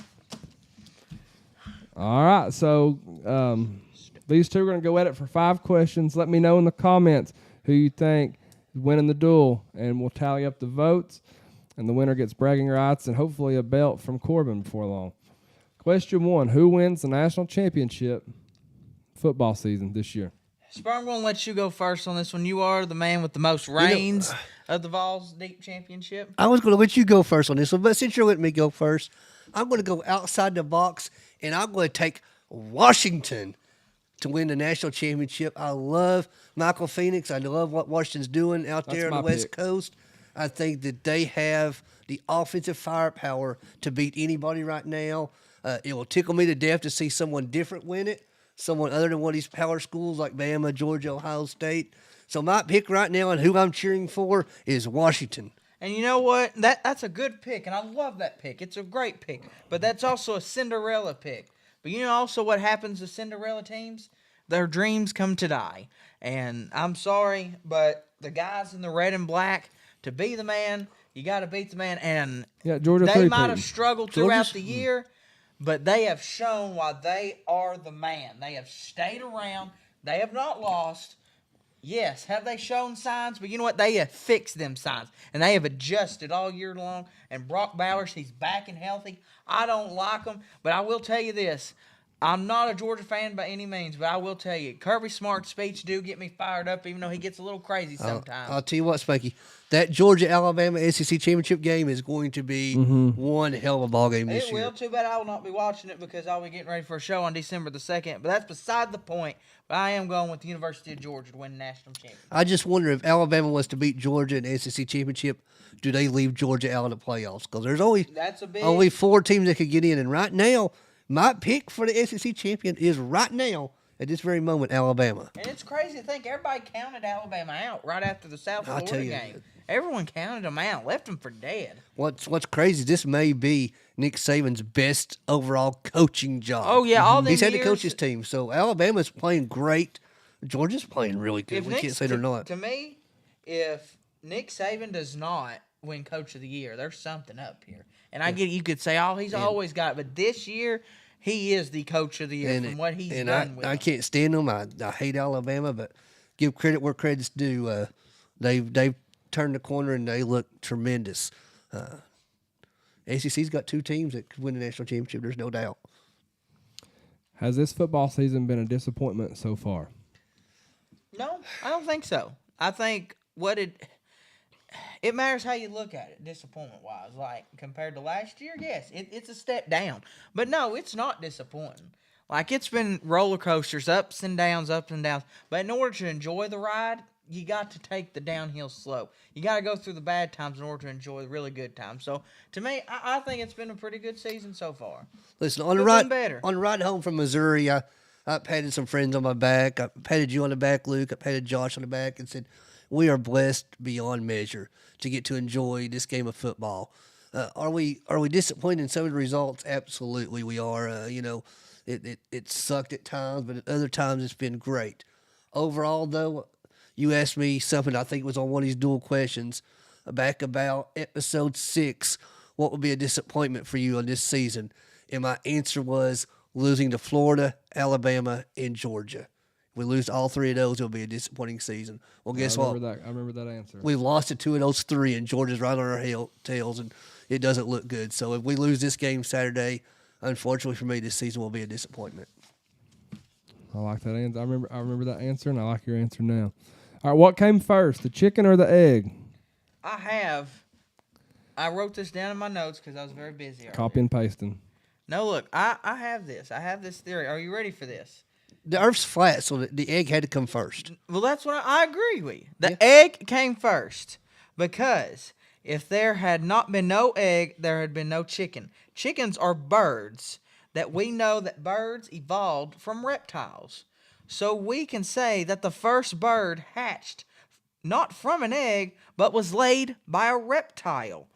all right, so these two are going to go at it for 5 questions. Let me know in the comments who you think is winning the duel, and we'll tally up the votes. And the winner gets bragging rights and hopefully a belt from Corbin before long. Question 1, who wins the national championship football season this year? Spur, I'm going to let you go first on this one. You are the man with the most reigns of the Vawls Deep Championship. I was going to let you go first on this one, but since you're letting me go first, I'm going to go outside the box, and I'm going to take Washington to win the national championship. I love Michael Phoenix. I love what Washington's doing out there on the West Coast. I think that they have the offensive firepower to beat anybody right now. It will tickle me to death to see someone different win it, someone other than one of these power schools like Bama, Georgia, Ohio State. So my pick right now and who I'm cheering for is Washington. And you know what? That's a good pick, and I love that pick. It's a great pick, but that's also a Cinderella pick. But you know also what happens to Cinderella teams? Their dreams come to die. And I'm sorry, but the guys in the red and black, to be the man, you got to beat the man. And Georgia they might have struggled throughout the year, but they have shown why they are the man. They have stayed around. They have not lost. Yes, have they shown signs? But you know what? They have fixed them signs. And they have adjusted all year long. And Brock Bowers, he's back and healthy. I don't like him, but I will tell you this. I'm not a Georgia fan by any means, but I will tell you, Kirby Smart's speech do get me fired up, even though he gets a little crazy sometimes. I'll tell you what, Spanky, that Georgia-Alabama SEC championship game is going to be one hell of a ball game this year. It will. Too bad I will not be watching it because I'll be getting ready for a show on December the 2nd. But that's beside the point. But I am going with the University of Georgia to win the national championship. I just wonder if Alabama was to beat Georgia in the SEC championship, do they leave Georgia out of the playoffs? Because there's only 4 teams that could get in. And right now, my pick for the SEC champion is right now, at this very moment, Alabama. And it's crazy to think everybody counted Alabama out right after the South Florida game. Everyone counted them out, left them for dead. What's crazy, this may be Nick Saban's best overall coaching job. Oh, yeah, all He's had to coach his team. So Alabama's playing great. Georgia's playing really good. We can't say they're not. To me, if Nick Saban does not win Coach of the Year, there's something up here. And I get it, you could say, he's always got it. But this year, he is the Coach of the Year from what he's done with I can't stand them. I hate Alabama, but give credit where credit's due. They've turned the corner, and they look tremendous. ACC's got 2 teams that could win the national championship. There's no doubt. Has this football season been a disappointment so far? No, I don't think so. I think it matters how you look at it, disappointment-wise. Like, compared to last year, yes, it's a step down. But, no, it's not disappointing. Like, it's been roller coasters, ups and downs. But in order to enjoy the ride, you got to take the downhill slope. You got to go through the bad times in order to enjoy the really good times. So, to me, I think it's been a pretty good season so far. Listen, on the ride home from Missouri, I patted some friends on my back. I patted you on the back, Luke. I patted Josh on the back and said, we are blessed beyond measure to get to enjoy this game of football. Are we disappointed in some of the results? Absolutely, we are. It sucked at times, but at other times it's been great. Overall, though, you asked me something I think was on one of these dual questions back about episode 6. What would be a disappointment for you on this season? And my answer was losing to Florida, Alabama, and Georgia. If we lose all 3 of those, it'll be a disappointing season. Well, guess what? I remember that answer. We've lost to 2 of those 3, and Georgia's right on our tails, and it doesn't look good. So if we lose this game Saturday, unfortunately for me, this season will be a disappointment. I like that answer. I remember that answer, and I like your answer now. All right, what came first, the chicken or the egg? I wrote this down in my notes because I was very busy. Copy and pasting. No, look, I have this. I have this theory. Are you ready for this? The Earth's flat, so the egg had to come first. Well, that's what I agree with you. The egg came first because if there had not been no egg, there had been no chicken. Chickens are birds that we know that birds evolved from reptiles. So we can say that the first bird hatched not from an egg, but was laid by a reptile.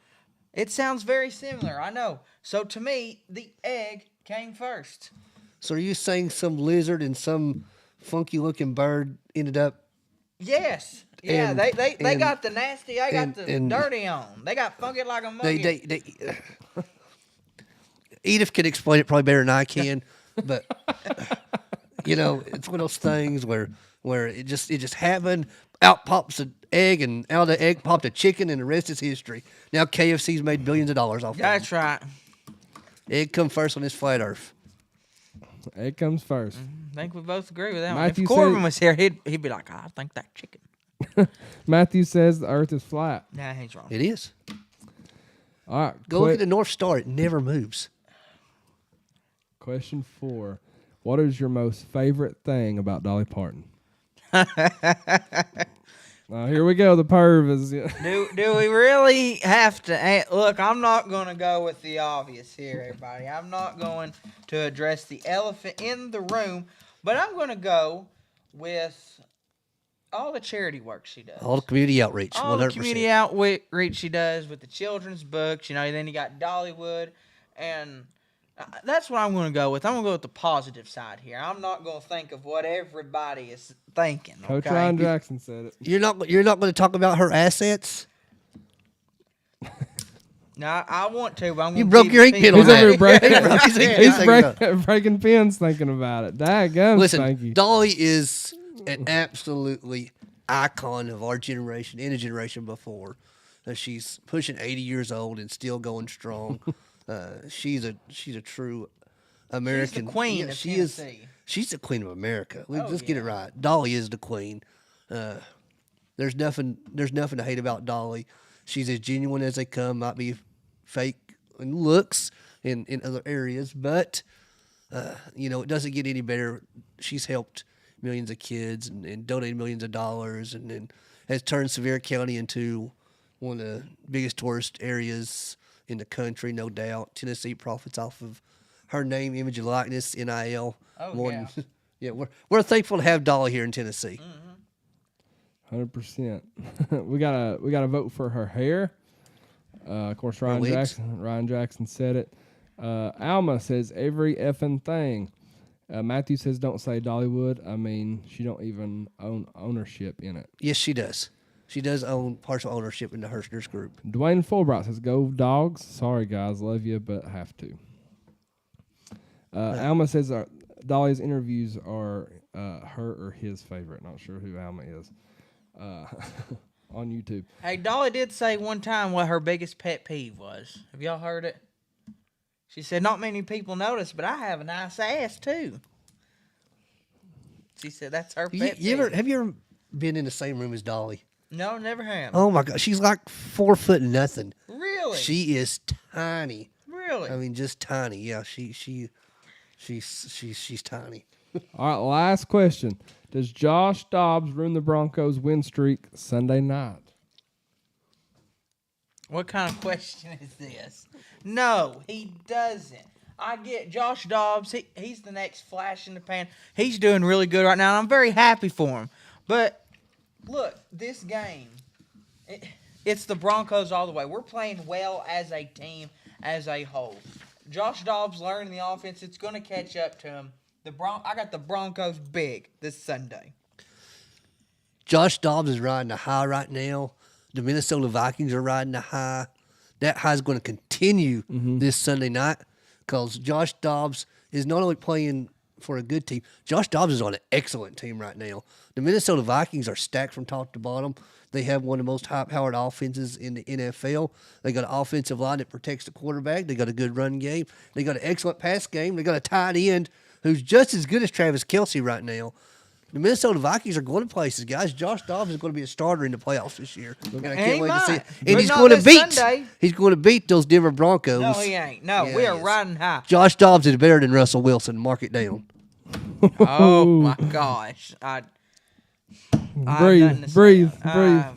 It sounds very similar, I know. So to me, the egg came first. So are you saying some lizard and some funky-looking bird ended up? Yes. Yeah, they got the nasty, I got the dirty on. They got funky like a monkey. Edith can explain it probably better than I can, but it's one of those things where it just happened. Out pops an egg, and out of the egg popped a chicken, and the rest is history. Now KFC's made billions of dollars off of it. That's right. Egg come first on this flat Earth. Egg comes first. I think we both agree with that one. Matthew If Corbin said- was here, he'd be like, I think that chicken. Matthew says the Earth is flat. Nah, he's wrong. It is. All right. Go look at the North Star. It never moves. Question 4. What is your most favorite thing about Dolly Parton? Here we go. The perv is. Do we really have to? Look, I'm not going to go with the obvious here, everybody. I'm not going to address the elephant in the room, but I'm going to go with all the charity work she does. All the community outreach. All 100%. the community outreach she does with the children's books. Then you got Dollywood, and that's what I'm going to go with. I'm going to go with the positive side here. I'm not going to think of what everybody is thinking. Coach okay? Ryan Jackson said it. You're not going to talk about her assets? No, I want to, but I'm going to You broke your ink pen on He's over here that. breaking, He broke his ink pen he's thinking about it. breaking pins thinking about it. Daggum, Listen, Spanky. Dolly is an absolutely icon of our generation and a generation before. She's pushing 80 years old and still going strong. She's a true American. She's the queen Yeah, of she Tennessee. She's the queen of America. Let's get it yeah. right. Dolly is the queen. There's nothing to hate about Dolly. She's as genuine as they come. Might be fake in looks in other areas, but it doesn't get any better. She's helped millions of kids and donated millions of dollars, and has turned Sevier County into one of the biggest tourist areas in the country, no doubt. Tennessee profits off of her name, image, and likeness, NIL. Oh, yeah. Yeah, we're thankful to have Dolly here in Tennessee. 100%. we gotta vote for her hair. Of course, Ryan wigs. Jackson said it. Alma says every effing thing. Matthew says don't say Dollywood. I mean, she don't even own ownership in it. Yes, she does. She does own partial ownership in the Hershner's group. Dwayne Fulbright says go Dogs. Sorry guys, love you, but have to. Alma says Dolly's interviews are her or his favorite. Not sure who Alma is. On YouTube. Hey, Dolly did say one time what her biggest pet peeve was. Have y'all heard it? She said, not many people notice, but I have a nice ass, too. She said that's her pet peeve. Have you ever been in the same room as Dolly? No, never have. Oh, my God. She's like 4 foot nothing. Really? She is tiny. Really? I mean, just tiny. Yeah, she's tiny. All right, last question. Does Josh Dobbs ruin the Broncos' win streak Sunday night? What kind of question is this? No, he doesn't. I get Josh Dobbs. He's the next flash in the pan. He's doing really good right now, and I'm very happy for him. But, look, this game, it's the Broncos all the way. We're playing well as a team, as a whole. Josh Dobbs learning the offense. It's going to catch up to him. I got the Broncos big this Sunday. Josh Dobbs is riding a high right now. The Minnesota Vikings are riding a high. That high is going to continue this Sunday night because Josh Dobbs is not only playing for a good team. Josh Dobbs is on an excellent team right now. The Minnesota Vikings are stacked from top to bottom. They have one of the most high-powered offenses in the NFL. They got an offensive line that protects the quarterback. They got a good run game. They got an excellent pass game. They got a tight end who's just as good as Travis Kelce right now. The Minnesota Vikings are going to places, guys. Josh Dobbs is going to be a starter in the playoffs this year. And I can't wait to see it. But And he's not going to this beat. Sunday. He's going to beat those Denver Broncos. No, he ain't. No, Yeah, we he are is. riding high. Josh Dobbs is better than Russell Wilson. Mark it down. Oh, my gosh. Breathe. And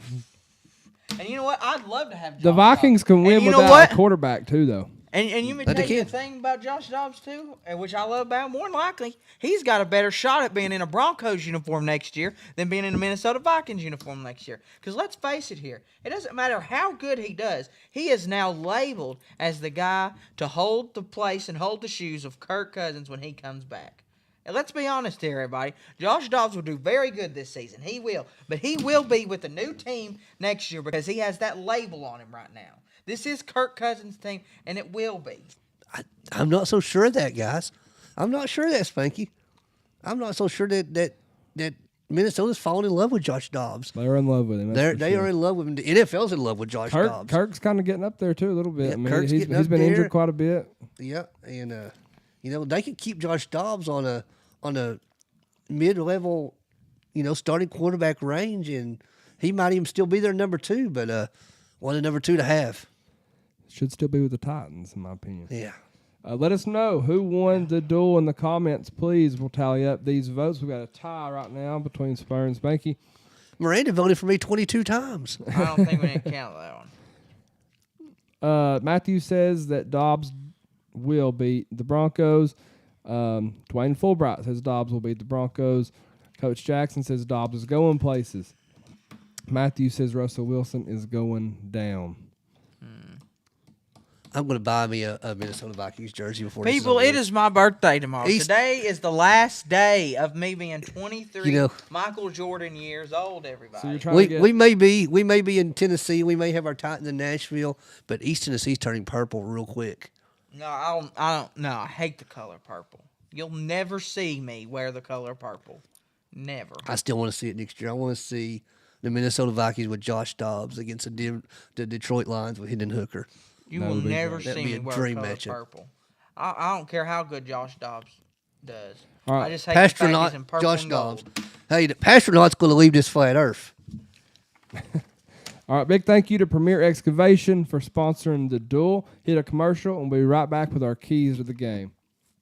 you know what? I'd love to have Josh The Vikings Dobbs. can And win you know without what? a quarterback too, though. And you may But they tell you the can. thing about Josh Dobbs, too, and which I love about him, more than likely, he's got a better shot at being in a Broncos uniform next year than being in a Minnesota Vikings uniform next year. Because let's face it here, it doesn't matter how good he does. He is now labeled as the guy to hold the place and hold the shoes of Kirk Cousins when he comes back. And let's be honest here, everybody. Josh Dobbs will do very good this season. He will. But he will be with a new team next year because he has that label on him right now. This is Kirk Cousins' team, and it will be. I'm not so sure of that, guys. I'm not sure of that, Spanky. I'm not so sure that Minnesota's falling in love with Josh Dobbs. They're in love with him. They are in love with him. The NFL's in love with Josh Dobbs. Kirk's kind of getting up there too a little bit. Yeah, I mean, Kirk's he's getting up been there. injured quite a bit. Yeah, and You know, they could keep Josh Dobbs on a mid-level, starting quarterback range, and he might even still be their number 2, but one of number 2 to have. Should still be with the Titans, in my opinion. Yeah. Let us know who won the duel in the comments, please. We'll tally up these votes. We've got a tie right now between Spur and Spanky. Miranda voted for me 22 times. I don't think we need to count that one. Matthew says that Dobbs will beat the Broncos. Dwayne Fulbright says Dobbs will beat the Broncos. Coach Jackson says Dobbs is going places. Matthew says Russell Wilson is going down. I'm going to buy me a Minnesota Vikings jersey before this People, is over it with. is my birthday tomorrow. East- Today is the last day of me being 23 You know- Michael Jordan years old, everybody. So you're trying to get We may be in Tennessee. We may have our Titans in Nashville, but East Tennessee's turning purple real quick. No, I don't. No, I hate the color purple. You'll never see me wear the color purple. Never. I still want to see it next year. I want to see the Minnesota Vikings with Josh Dobbs against the Detroit Lions with Hendon Hooker. You That will would be never great. see That'd be me a wear dream color matchup. purple. I don't care how good Josh Dobbs does. All right. I just hate the fact he's in Pastronaut, purple Josh and Dobbs. gold. Hey, the Pastronaut's going to leave this flat Earth. All right, big thank you to Premier Excavation for sponsoring the duel. Hit a commercial, and we'll be right back with our keys to the game.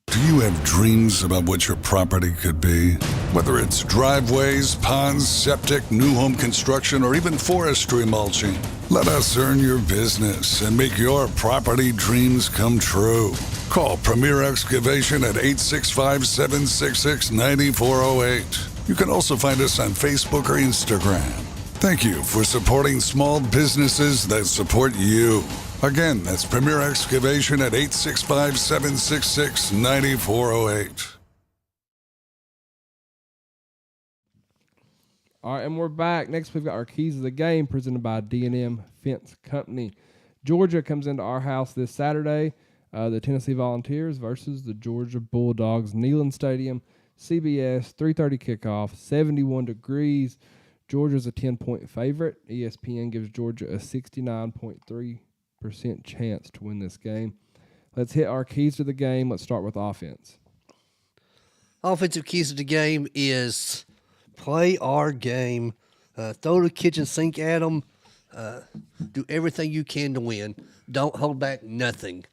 Do you have dreams about what your property could be? Whether it's driveways, ponds, septic, new home construction, or even forestry mulching, let us earn your business and make your property dreams come true. Call Premier Excavation at 865-766-9408. You can also find us on Facebook or Instagram. Thank you for supporting small businesses that support you. Again, that's Premier Excavation at 865-766-9408. All right, and we're back. Next, we've got our keys of the game presented by D&M Fence Company. Georgia comes into our house this Saturday. The Tennessee Volunteers versus the Georgia Bulldogs, Neyland Stadium, CBS, 3:30 kickoff, 71 degrees. Georgia's a 10-point favorite. ESPN gives Georgia a 69.3% chance to win this game. Let's hit our keys to the game. Let's start with offense. Offensive keys to the game is play our game. Throw the kitchen sink at them. Do everything you can to win. Don't hold back nothing.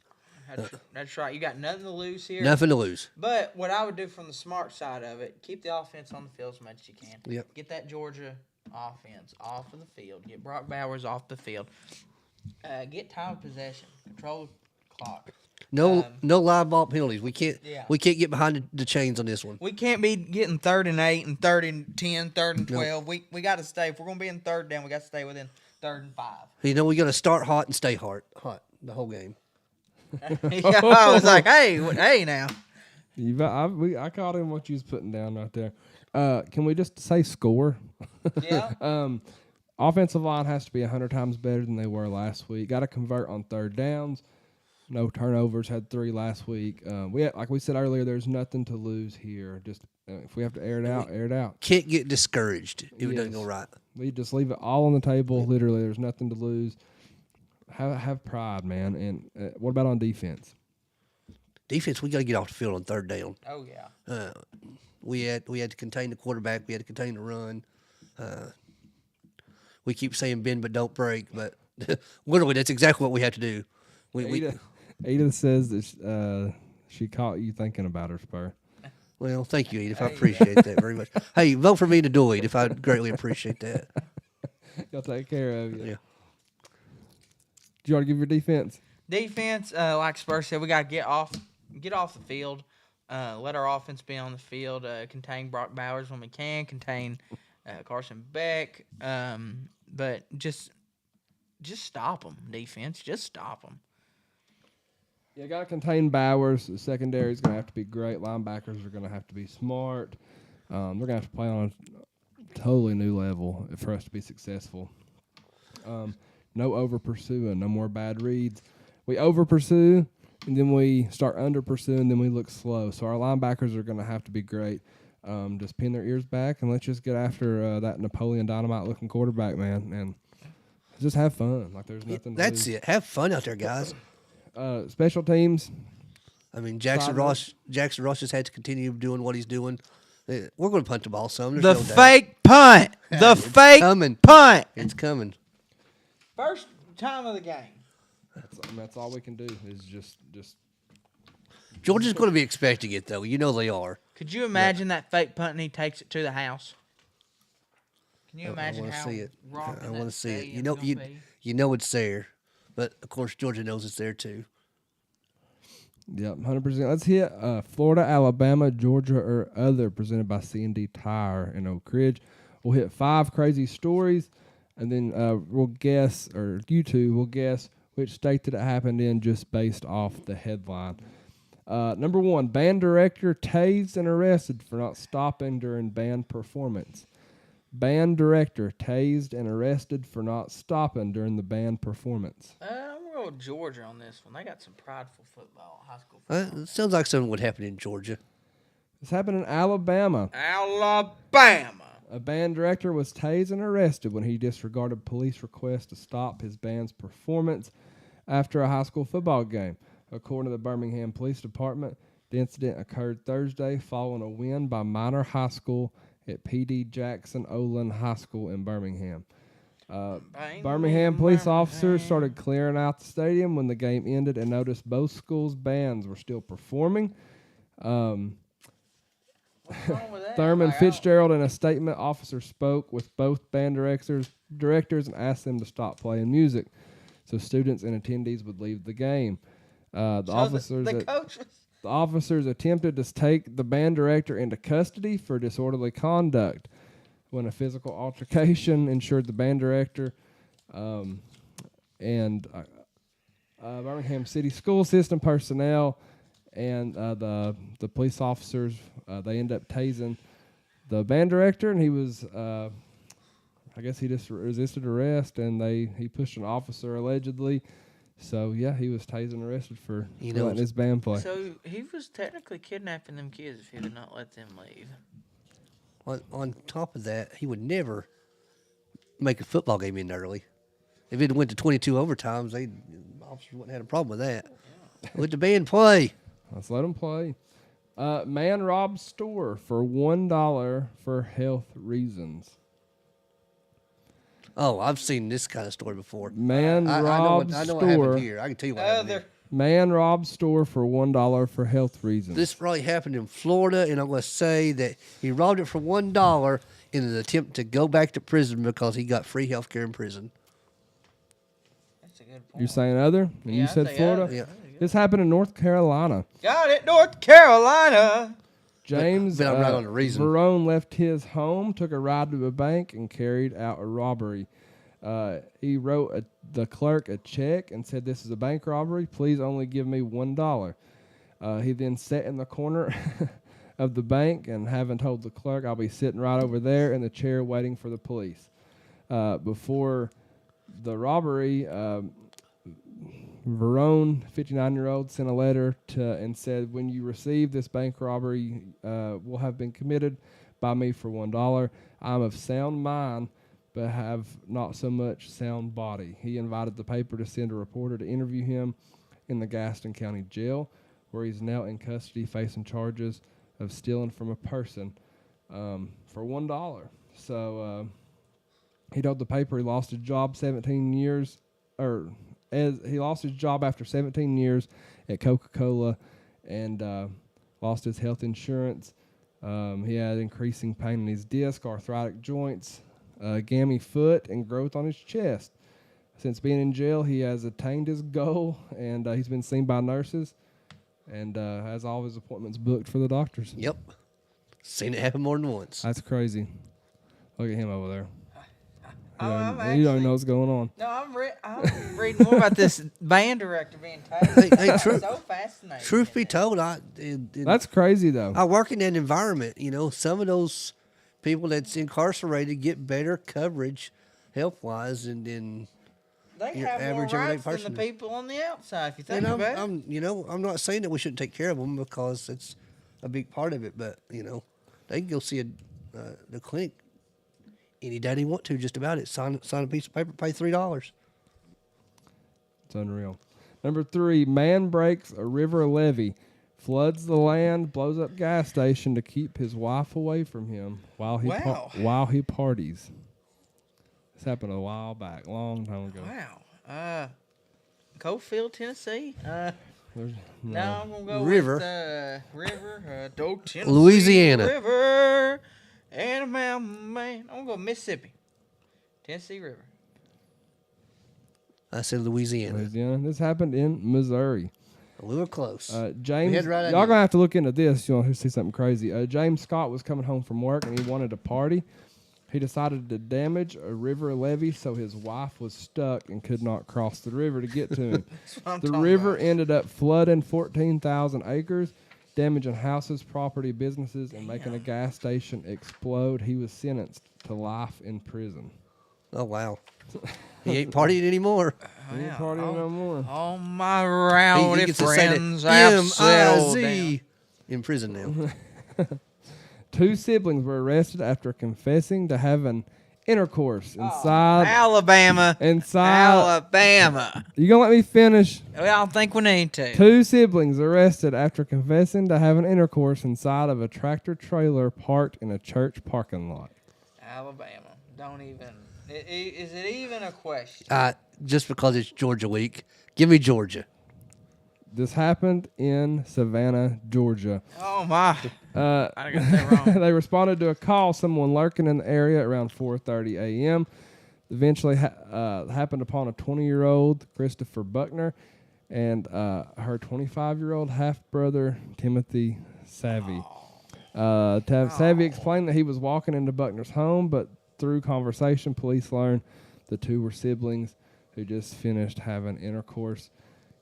That's right. You got nothing to lose here. Nothing to lose. But what I would do from the smart side of it, keep the offense on the field as much as you can. Yep. Get that Georgia offense off of the field. Get Brock Bowers off the field. Get time of possession. Control the clock. No live ball penalties. We can't Yeah. get behind the chains on this one. We can't be getting 3rd and 8 and 3rd and 10, 3rd and 12. We got to stay. If we're going to be in 3rd down, we got to stay within 3rd and 5. We got to start hot and stay hot the whole game. Yeah, I was like, hey now. I caught him what you was putting down right there. Can we just say score? Yeah. Offensive line has to be 100 times better than they were last week. Got to convert on 3rd downs. No turnovers. Had 3 last week. Like we said earlier, there's nothing to lose here. Just if we have to air it out, air it out. Can't get discouraged if it doesn't Yes. go right. We just leave it all on the table. Literally, there's nothing to lose. Have pride, man. And what about on defense? Defense, we got to get off the field on 3rd down. Oh, yeah. We had to contain the quarterback. We had to contain the run. We keep saying bend but don't break, but literally that's exactly what we have to do. Ada says that she caught you thinking about her, Spur. Well, thank you, Edith. I appreciate that very much. Hey, vote for me to do Edith. I greatly appreciate that. Y'all take care of you. Yeah. Do you want to give your defense? Defense, like Spurs said, we got to get off the field. Let our offense be on the field. Contain Brock Bowers when we can. Contain Carson Beck. But just stop them, defense. Just stop them. Yeah, got to contain Bowers. The secondary is going to have to be great. Linebackers are going to have to be smart. They're going to have to play on a totally new level for us to be successful. No over pursuing, no more bad reads. We over pursue, and then we start under pursuing, then we look slow. So our linebackers are going to have to be great. Just pin their ears back and let's just get after that Napoleon Dynamite looking quarterback, man, and just have fun. Like there's nothing. That's it. Have fun out there, guys. Special teams. I mean, Jackson Ross just had to continue doing what he's doing. We're going to punt the ball some. There's The no doubt. fake punt. The fake coming. punt. It's coming. First time of the game. That's all we can do is just. Georgia's going to be expecting it, though. You know they are. Could you imagine that fake punt and he takes it to the house? Can you I imagine want to how see it. rocking I want to that see it. stadium's gonna be? You know it's there, but of course Georgia knows it's there too. Yep, 100%. Let's hit Florida, Alabama, Georgia, or other, presented by C&D Tire in Oak Ridge. We'll hit 5 crazy stories, and then we'll guess, or you two will guess, which state that it happened in just based off the headline. Number 1, band director tased and arrested for not stopping during band performance. Band director tased and arrested for not stopping during the band performance. I'm going to go with Georgia on this one. They got some prideful football, high school football. It sounds like something would happen in Georgia. This happened in Alabama. Alabama. A band director was tased and arrested when he disregarded police requests to stop his band's performance after a high school football game. According to the Birmingham Police Department, the incident occurred Thursday following a win by Minor High School at P.D. Jackson Olin High School in Birmingham. Birmingham police officers started clearing out the stadium when the game ended and noticed both schools' bands were still performing. What's wrong with that? Thurman Like, Fitzgerald, in a statement, officer spoke with both band directors and asked them to stop playing music so students and attendees would leave the game. The officers attempted to take the band director into custody for disorderly conduct when a physical altercation ensured the band director and Birmingham City school system personnel and the police officers, they ended up tasing the band director, and he was, I guess he just resisted arrest, and he pushed an officer allegedly. So, yeah, he was tased and arrested for letting his band play. So he was technically kidnapping them kids if he did not let them leave. On top of that, he would never make a football game end early. If it went to 22 overtimes, officers wouldn't have had a problem with that. Yeah. Let the band play. Let's let them play. Man robbed store for $1 for health reasons. Oh, I've seen this kind of story before. Man robbed I know what store. happened here. I can tell you what happened here. Man robbed store for $1 for health reasons. This probably happened in Florida, and I'm going to say that he robbed it for $1 in an attempt to go back to prison because he got free health care in prison. That's a good point. You're saying other? And you said Florida? Yeah. This happened in North Carolina. Got it, North Carolina. James But I'm right on the reason. Verone left his home, took a ride to a bank, and carried out a robbery. He wrote the clerk a check and said, "This is a bank robbery. Please only give me $1." He then sat in the corner of the bank and, having told the clerk, "I'll be sitting right over there in the chair waiting for the police." Before the robbery, Verone, 59-year-old, sent a letter and said, "When you receive this bank robbery, will have been committed by me for $1. I'm of sound mind, but have not so much sound body." He invited the paper to send a reporter to interview him in the Gaston County Jail, where he's now in custody facing charges of stealing from a person for $1. So he told the paper he lost his job 17 years, or as he lost his job after 17 years at Coca-Cola, and lost his health insurance. He had increasing pain in his disc, arthritic joints, gammy foot, and growth on his chest. Since being in jail, he has attained his goal, and he's been seen by nurses, and has all of his appointments booked for the doctors. Yep. Seen it happen more than once. That's crazy. Look at him over there. I'm You don't know what's going on. No, I'm reading more about this band director being tased. Hey, So fascinating. Truth be told, That's crazy, though. I work in that environment. You know, some of those people that's incarcerated get better coverage health-wise than They your have more average everyday rights than person. the people on the outside, if you think And about it. I'm not saying that we shouldn't take care of them because it's a big part of it, but, they can go see the clinic any day they want to, just about it. Sign a piece of paper, pay $3. It's unreal. Number 3, man breaks a river levee floods the land, blows up gas station to keep his wife away from him while he while he parties. This happened a while back, long time ago. Wow. Coalfield, Tennessee. Now I'm gonna go River. with River. Tennessee Louisiana. River. And a mountain man. I'm gonna go Mississippi. Tennessee River. I said Louisiana. This happened in Missouri. We were close. James, We had right y'all idea. gonna have to look into this. You'll see something crazy. James Scott was coming home from work and he wanted to party. He decided to damage a river levee so his wife was stuck and could not cross the river to get to him. The river ended up flooding 14,000 acres, damaging houses, property, businesses, and making a gas station explode. He was sentenced to life in prison. Oh, wow. He ain't partying anymore. He ain't partying no more. All my rowdy He gets to say friends that have settled down. M-I-Z in prison now. 2 siblings were arrested after confessing to having intercourse inside. Alabama. You gonna let me finish? Well, I don't think we need to. 2 siblings arrested after confessing to having intercourse inside of a tractor trailer parked in a church parking lot. Alabama. Don't even. Is it even a question? Just because it's Georgia week. Give me Georgia. This happened in Savannah, Georgia. Oh, my. I got that wrong. They responded to a call, someone lurking in the area around 4:30 a.m. Eventually happened upon a 20-year-old, Christopher Buckner, and her 25-year-old half-brother, Timothy Savvy. Savvy explained that he was walking into Buckner's home, but through conversation, police learned the 2 were siblings who just finished having intercourse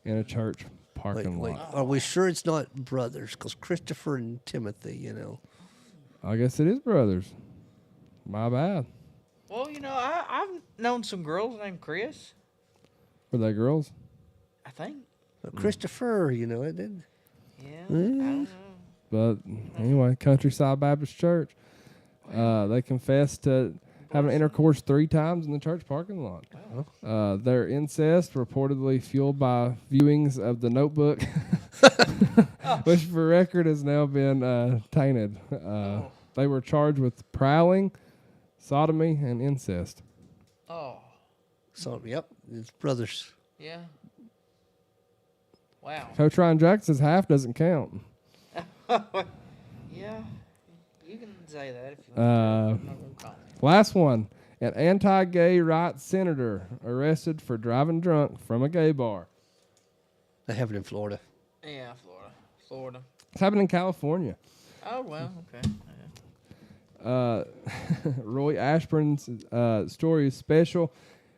in a church parking lot. Are we sure it's not brothers? Because Christopher and Timothy, you know. I guess it is brothers. My bad. Well, I've known some girls named Chris. Were they girls? I think. But Christopher, you know, it did. Yeah. I don't know. But anyway, Countryside Baptist Church. They confessed to having intercourse 3 times in the church parking lot. Their incest reportedly fueled by viewings of The Notebook, which for record has now been tainted. They were charged with prowling, sodomy, and incest. Oh. So, yep, it's brothers. Yeah. Wow. Coach Ryan Jackson says half doesn't count. Yeah. You can say that if you want to. I'm not gonna comment. Last one. An anti-gay rights senator arrested for driving drunk from a gay bar. They have it in Florida. Yeah, Florida. It's happening in California. Oh, well, okay. Roy Ashburn's story is special.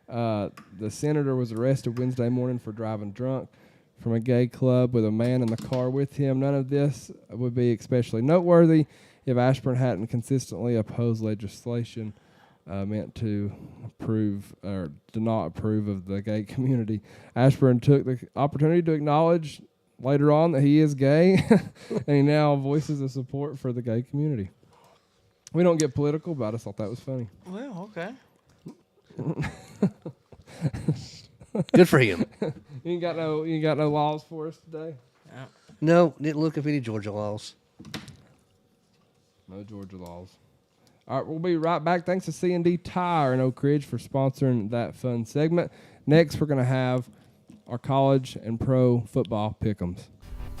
The senator was arrested Wednesday morning for driving drunk from a gay club with a man in the car with him. None of this would be especially noteworthy if Ashburn hadn't consistently opposed legislation meant to approve or to not approve of the gay community. Ashburn took the opportunity to acknowledge later on that he is gay, and he now voices the support for the gay community. We don't get political, but I just thought that was funny. Well, okay. Good for him. You ain't got no laws for us today? No, didn't look up any Georgia laws. No Georgia laws. All right, we'll be right back. Thanks to C&D Tire in Oak Ridge for sponsoring that fun segment. Next, we're going to have our college and pro football pick'ems.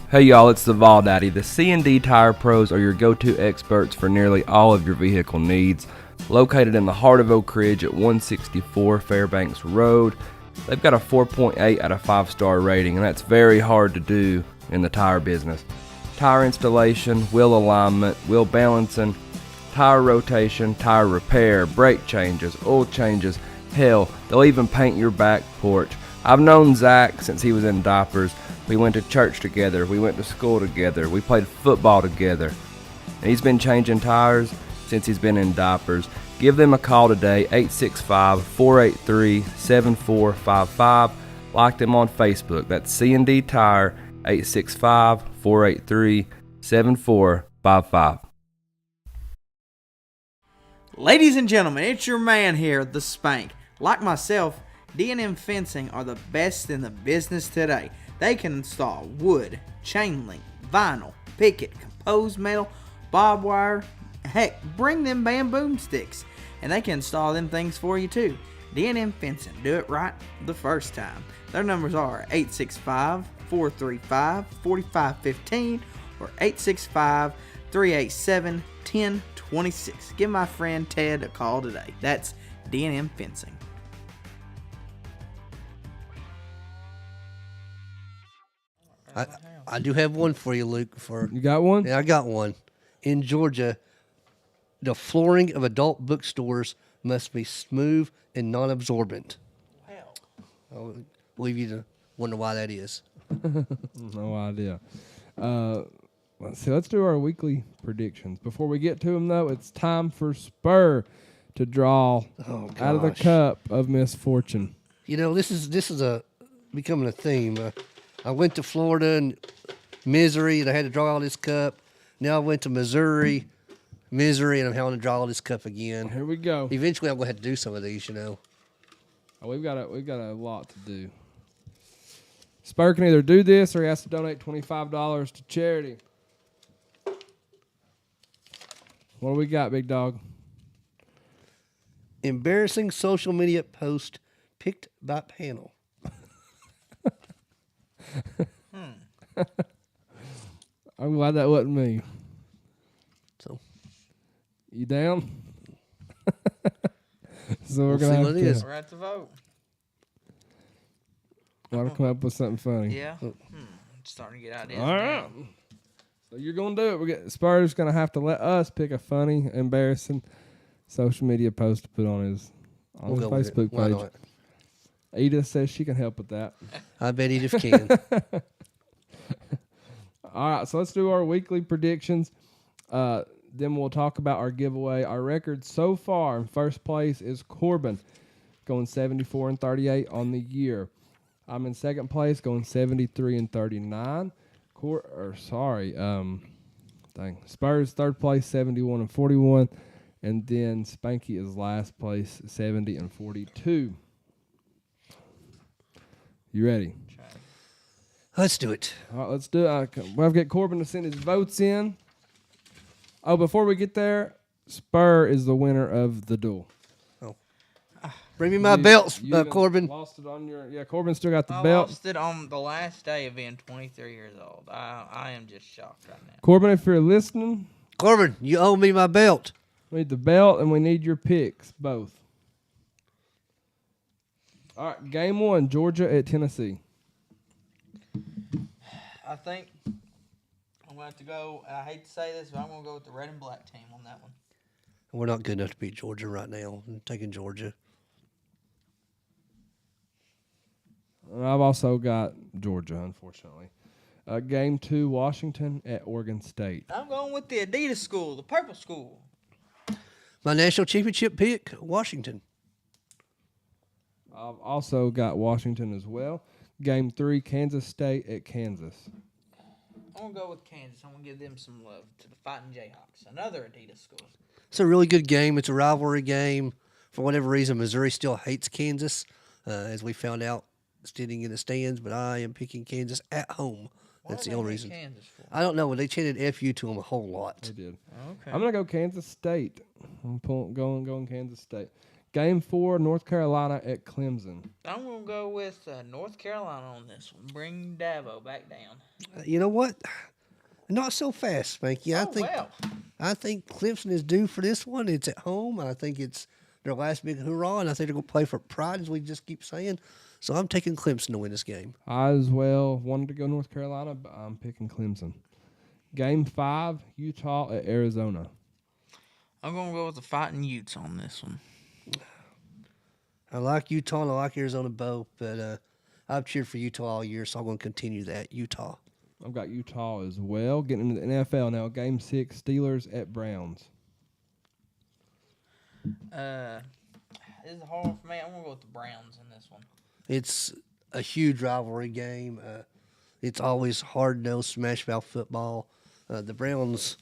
Hey y'all, it's the Vawl Daddy. The C&D Tire Pros are your go-to experts for nearly all of your vehicle needs. Located in the heart of Oak Ridge at 164 Fairbanks Road, they've got a 4.8 out of 5-star rating, and that's very hard to do in the tire business. Tire installation, wheel alignment, wheel balancing, tire rotation, tire repair, brake changes, oil changes, hell, they'll even paint your back porch. I've known Zach since he was in diapers. We went to church together, we went to school together, we played football together. And he's been changing tires since he's been in diapers. Give them a call today, 865-483-7455. Like them on Facebook. That's C&D Tire, 865-483-7455. Ladies and gentlemen, it's your man here, the Spank. Like myself, D&M Fencing are the best in the business today. They can install wood, chain link, vinyl, picket, composed metal, barbed wire. Heck, bring them bamboo sticks, and they can install them things for you too. D&M Fencing, do it right the first time. Their numbers are 865-435-4515 or 865-387-1026. Give my friend Ted a call today. That's D&M Fencing. I do have one for you, Luke. You got one? Yeah, I got one. In Georgia, the flooring of adult bookstores must be smooth and non-absorbent. Wow. I'll leave you to wonder why that is. No idea. Let's see. Let's do our weekly predictions. Before we get to them, though, it's time for Spur to draw out of the cup of misfortune. You know, this is becoming a theme. I went to Florida and misery, and I had to draw all this cup. Now I went to Missouri, misery, and I'm having to draw all this cup again. Here we go. Eventually, I'm going to have to do some of these, you know. Oh, we've got a lot to do. Spur can either do this or he has to donate $25 to charity. What do we got, big dog? Embarrassing social media post picked by panel. I'm glad that wasn't me. So You down? So we're We'll gonna see have what it to, is. We're at the vote. I'll come up with something funny. Yeah. Starting to get ideas. All right. So you're gonna do it. Spur's gonna have to let us pick a funny, embarrassing social media post to put on his We'll go with it. Facebook Why page. not? Edith says she can help with that. I bet Edith can. All right, so let's do our weekly predictions. Then we'll talk about our giveaway. Our record so far in first place is Corbin, going 74-38 on the year. I'm in second place, going 73-39. Spurs third place, 71-41, and then Spanky is last place, 70-42. You ready? Let's do it. All right, let's do it. We'll have to get Corbin to send his votes in. Oh, before we get there, Spur is the winner of the duel. Bring me my belts, You even Corbin. Lost it on your. Yeah, Corbin still got the I belt. lost it on the last day of being 23 years old. I am just shocked right now. Corbin, if you're listening, Corbin, you owe me my belt. we need the belt and we need your picks, both. All right, game one, Georgia at Tennessee. I think I'm going to have to go. I hate to say this, but I'm going to go with the red and black team on that one. We're not good enough to beat Georgia right now. I'm taking Georgia. And I've also got Georgia, unfortunately. Game two, Washington at Oregon State. I'm going with the Adidas school, the purple school. My national championship pick, Washington. I've also got Washington as well. Game three, Kansas State at Kansas. I'm going to go with Kansas. I'm going to give them some love to the Fighting Jayhawks, another Adidas school. It's a really good game. It's a rivalry game. For whatever reason, Missouri still hates Kansas, as we found out sitting in the stands, but I am picking Kansas at home. That's the only reason. Kansas for? I don't know. They chanted FU to them a whole lot. They did. Okay. I'm going to go Kansas State. I'm going Kansas State. Game four, North Carolina at Clemson. I'm going to go with North Carolina on this one. Bring Davo back down. You know what? Not so fast, Spanky. I think Clemson is due for this one. It's at home. I think it's their last big hurrah, and I think they're going to play for pride, as we just keep saying. So I'm taking Clemson to win this game. I as well wanted to go North Carolina, but I'm picking Clemson. Game five, Utah at Arizona. I'm going to go with the Fighting Utes on this one. I like Utah and I like Arizona both, but I've cheered for Utah all year, so I'm going to continue that. Utah. I've got Utah as well. Getting into the NFL now. Game six, Steelers at Browns. This is hard for me. I'm going to go with the Browns in this one. It's a huge rivalry game. It's always hard-nosed smash mouth football. The Browns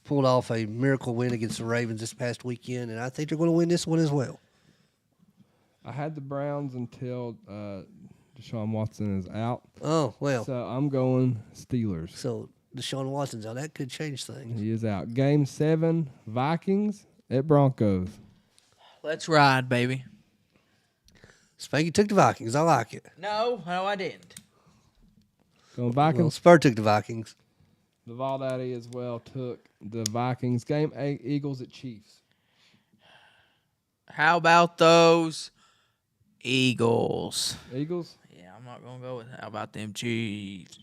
pulled off a miracle win against the Ravens this past weekend, and I think they're going to win this one as well. I had the Browns until Deshaun Watson is out. Oh, well. So I'm going Steelers. So Deshaun Watson's out. That could change things. He is out. Game 7, Vikings at Broncos. Let's ride, baby. Spanky took the Vikings. I like it. No, I didn't. Going Vikings. Well, Spur took the Vikings. The Vawl Daddy as well took the Vikings. Game 8, Eagles at Chiefs. How about those Eagles? Eagles? Yeah, I'm not going to go with how about them Chiefs.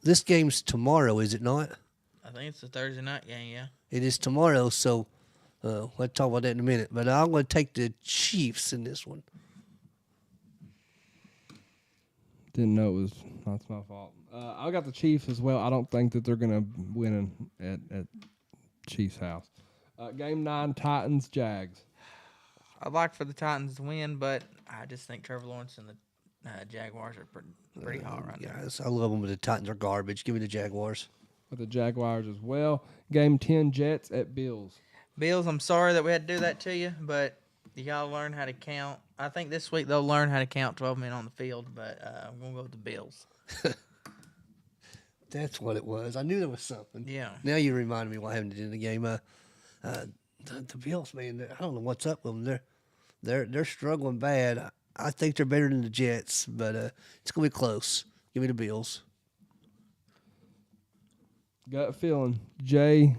This game's tomorrow, is it not? I think it's a Thursday night game, yeah. It is tomorrow, so we'll talk about that in a minute. But I'm going to take the Chiefs in this one. Didn't know it was. That's my fault. I got the Chiefs as well. I don't think that they're going to win at Chiefs' house. Game 9, Titans, Jags. I'd like for the Titans to win, but I just think Trevor Lawrence and the Jaguars are pretty hot right now. Yes, I love them, but the Titans are garbage. Give me the Jaguars. With the Jaguars as well. Game 10, Jets at Bills. Bills, I'm sorry that we had to do that to you, but you got to learn how to count. I think this week they'll learn how to count 12 men on the field, but I'm going to go with the Bills. That's what it was. I knew there was something. Yeah. Now you reminded me what happened in the game. The Bills, man, I don't know what's up with them. They're struggling bad. I think they're better than the Jets, but it's going to be close. Give me the Bills. Gut feeling. Jets,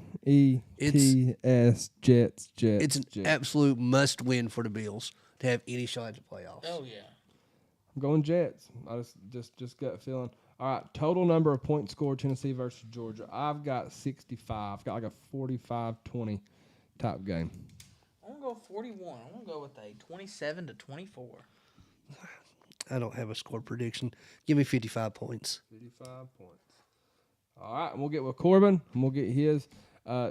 Jets. It's an Jets. absolute must-win for the Bills to have any shot at the playoffs. Oh, yeah. I'm going Jets. I just gut feeling. All right, total number of points scored, Tennessee versus Georgia. I've got 65. I've got like a 45-20 type game. I'm going to go 41. I'm going to go with a 27-24. I don't have a score prediction. Give me 55 points. 55 points. All right, and we'll get with Corbin, and we'll get his.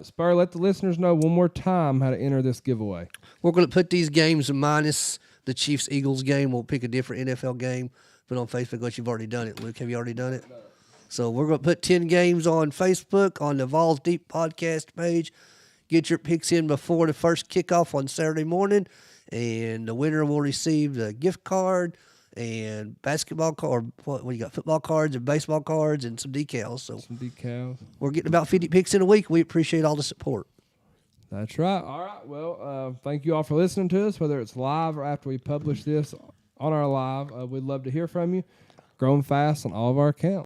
Spur, let the listeners know one more time how to enter this giveaway. We're going to put these games minus the Chiefs-Eagles game. We'll pick a different NFL game. Put on Facebook, what you've already done it. Luke, have you already done it? So we're going to put 10 games on Facebook on the Vawls Deep podcast page. Get your picks in before the first kickoff on Saturday morning, and the winner will receive the gift card and basketball card. What you got? Football cards and baseball cards and some decals. So Some decals. we're getting about 50 picks in a week. We appreciate all the support. That's right. All right. Well, thank you all for listening to us, whether it's live or after we publish this on our live. We'd love to hear from you. Growing fast on all of our accounts.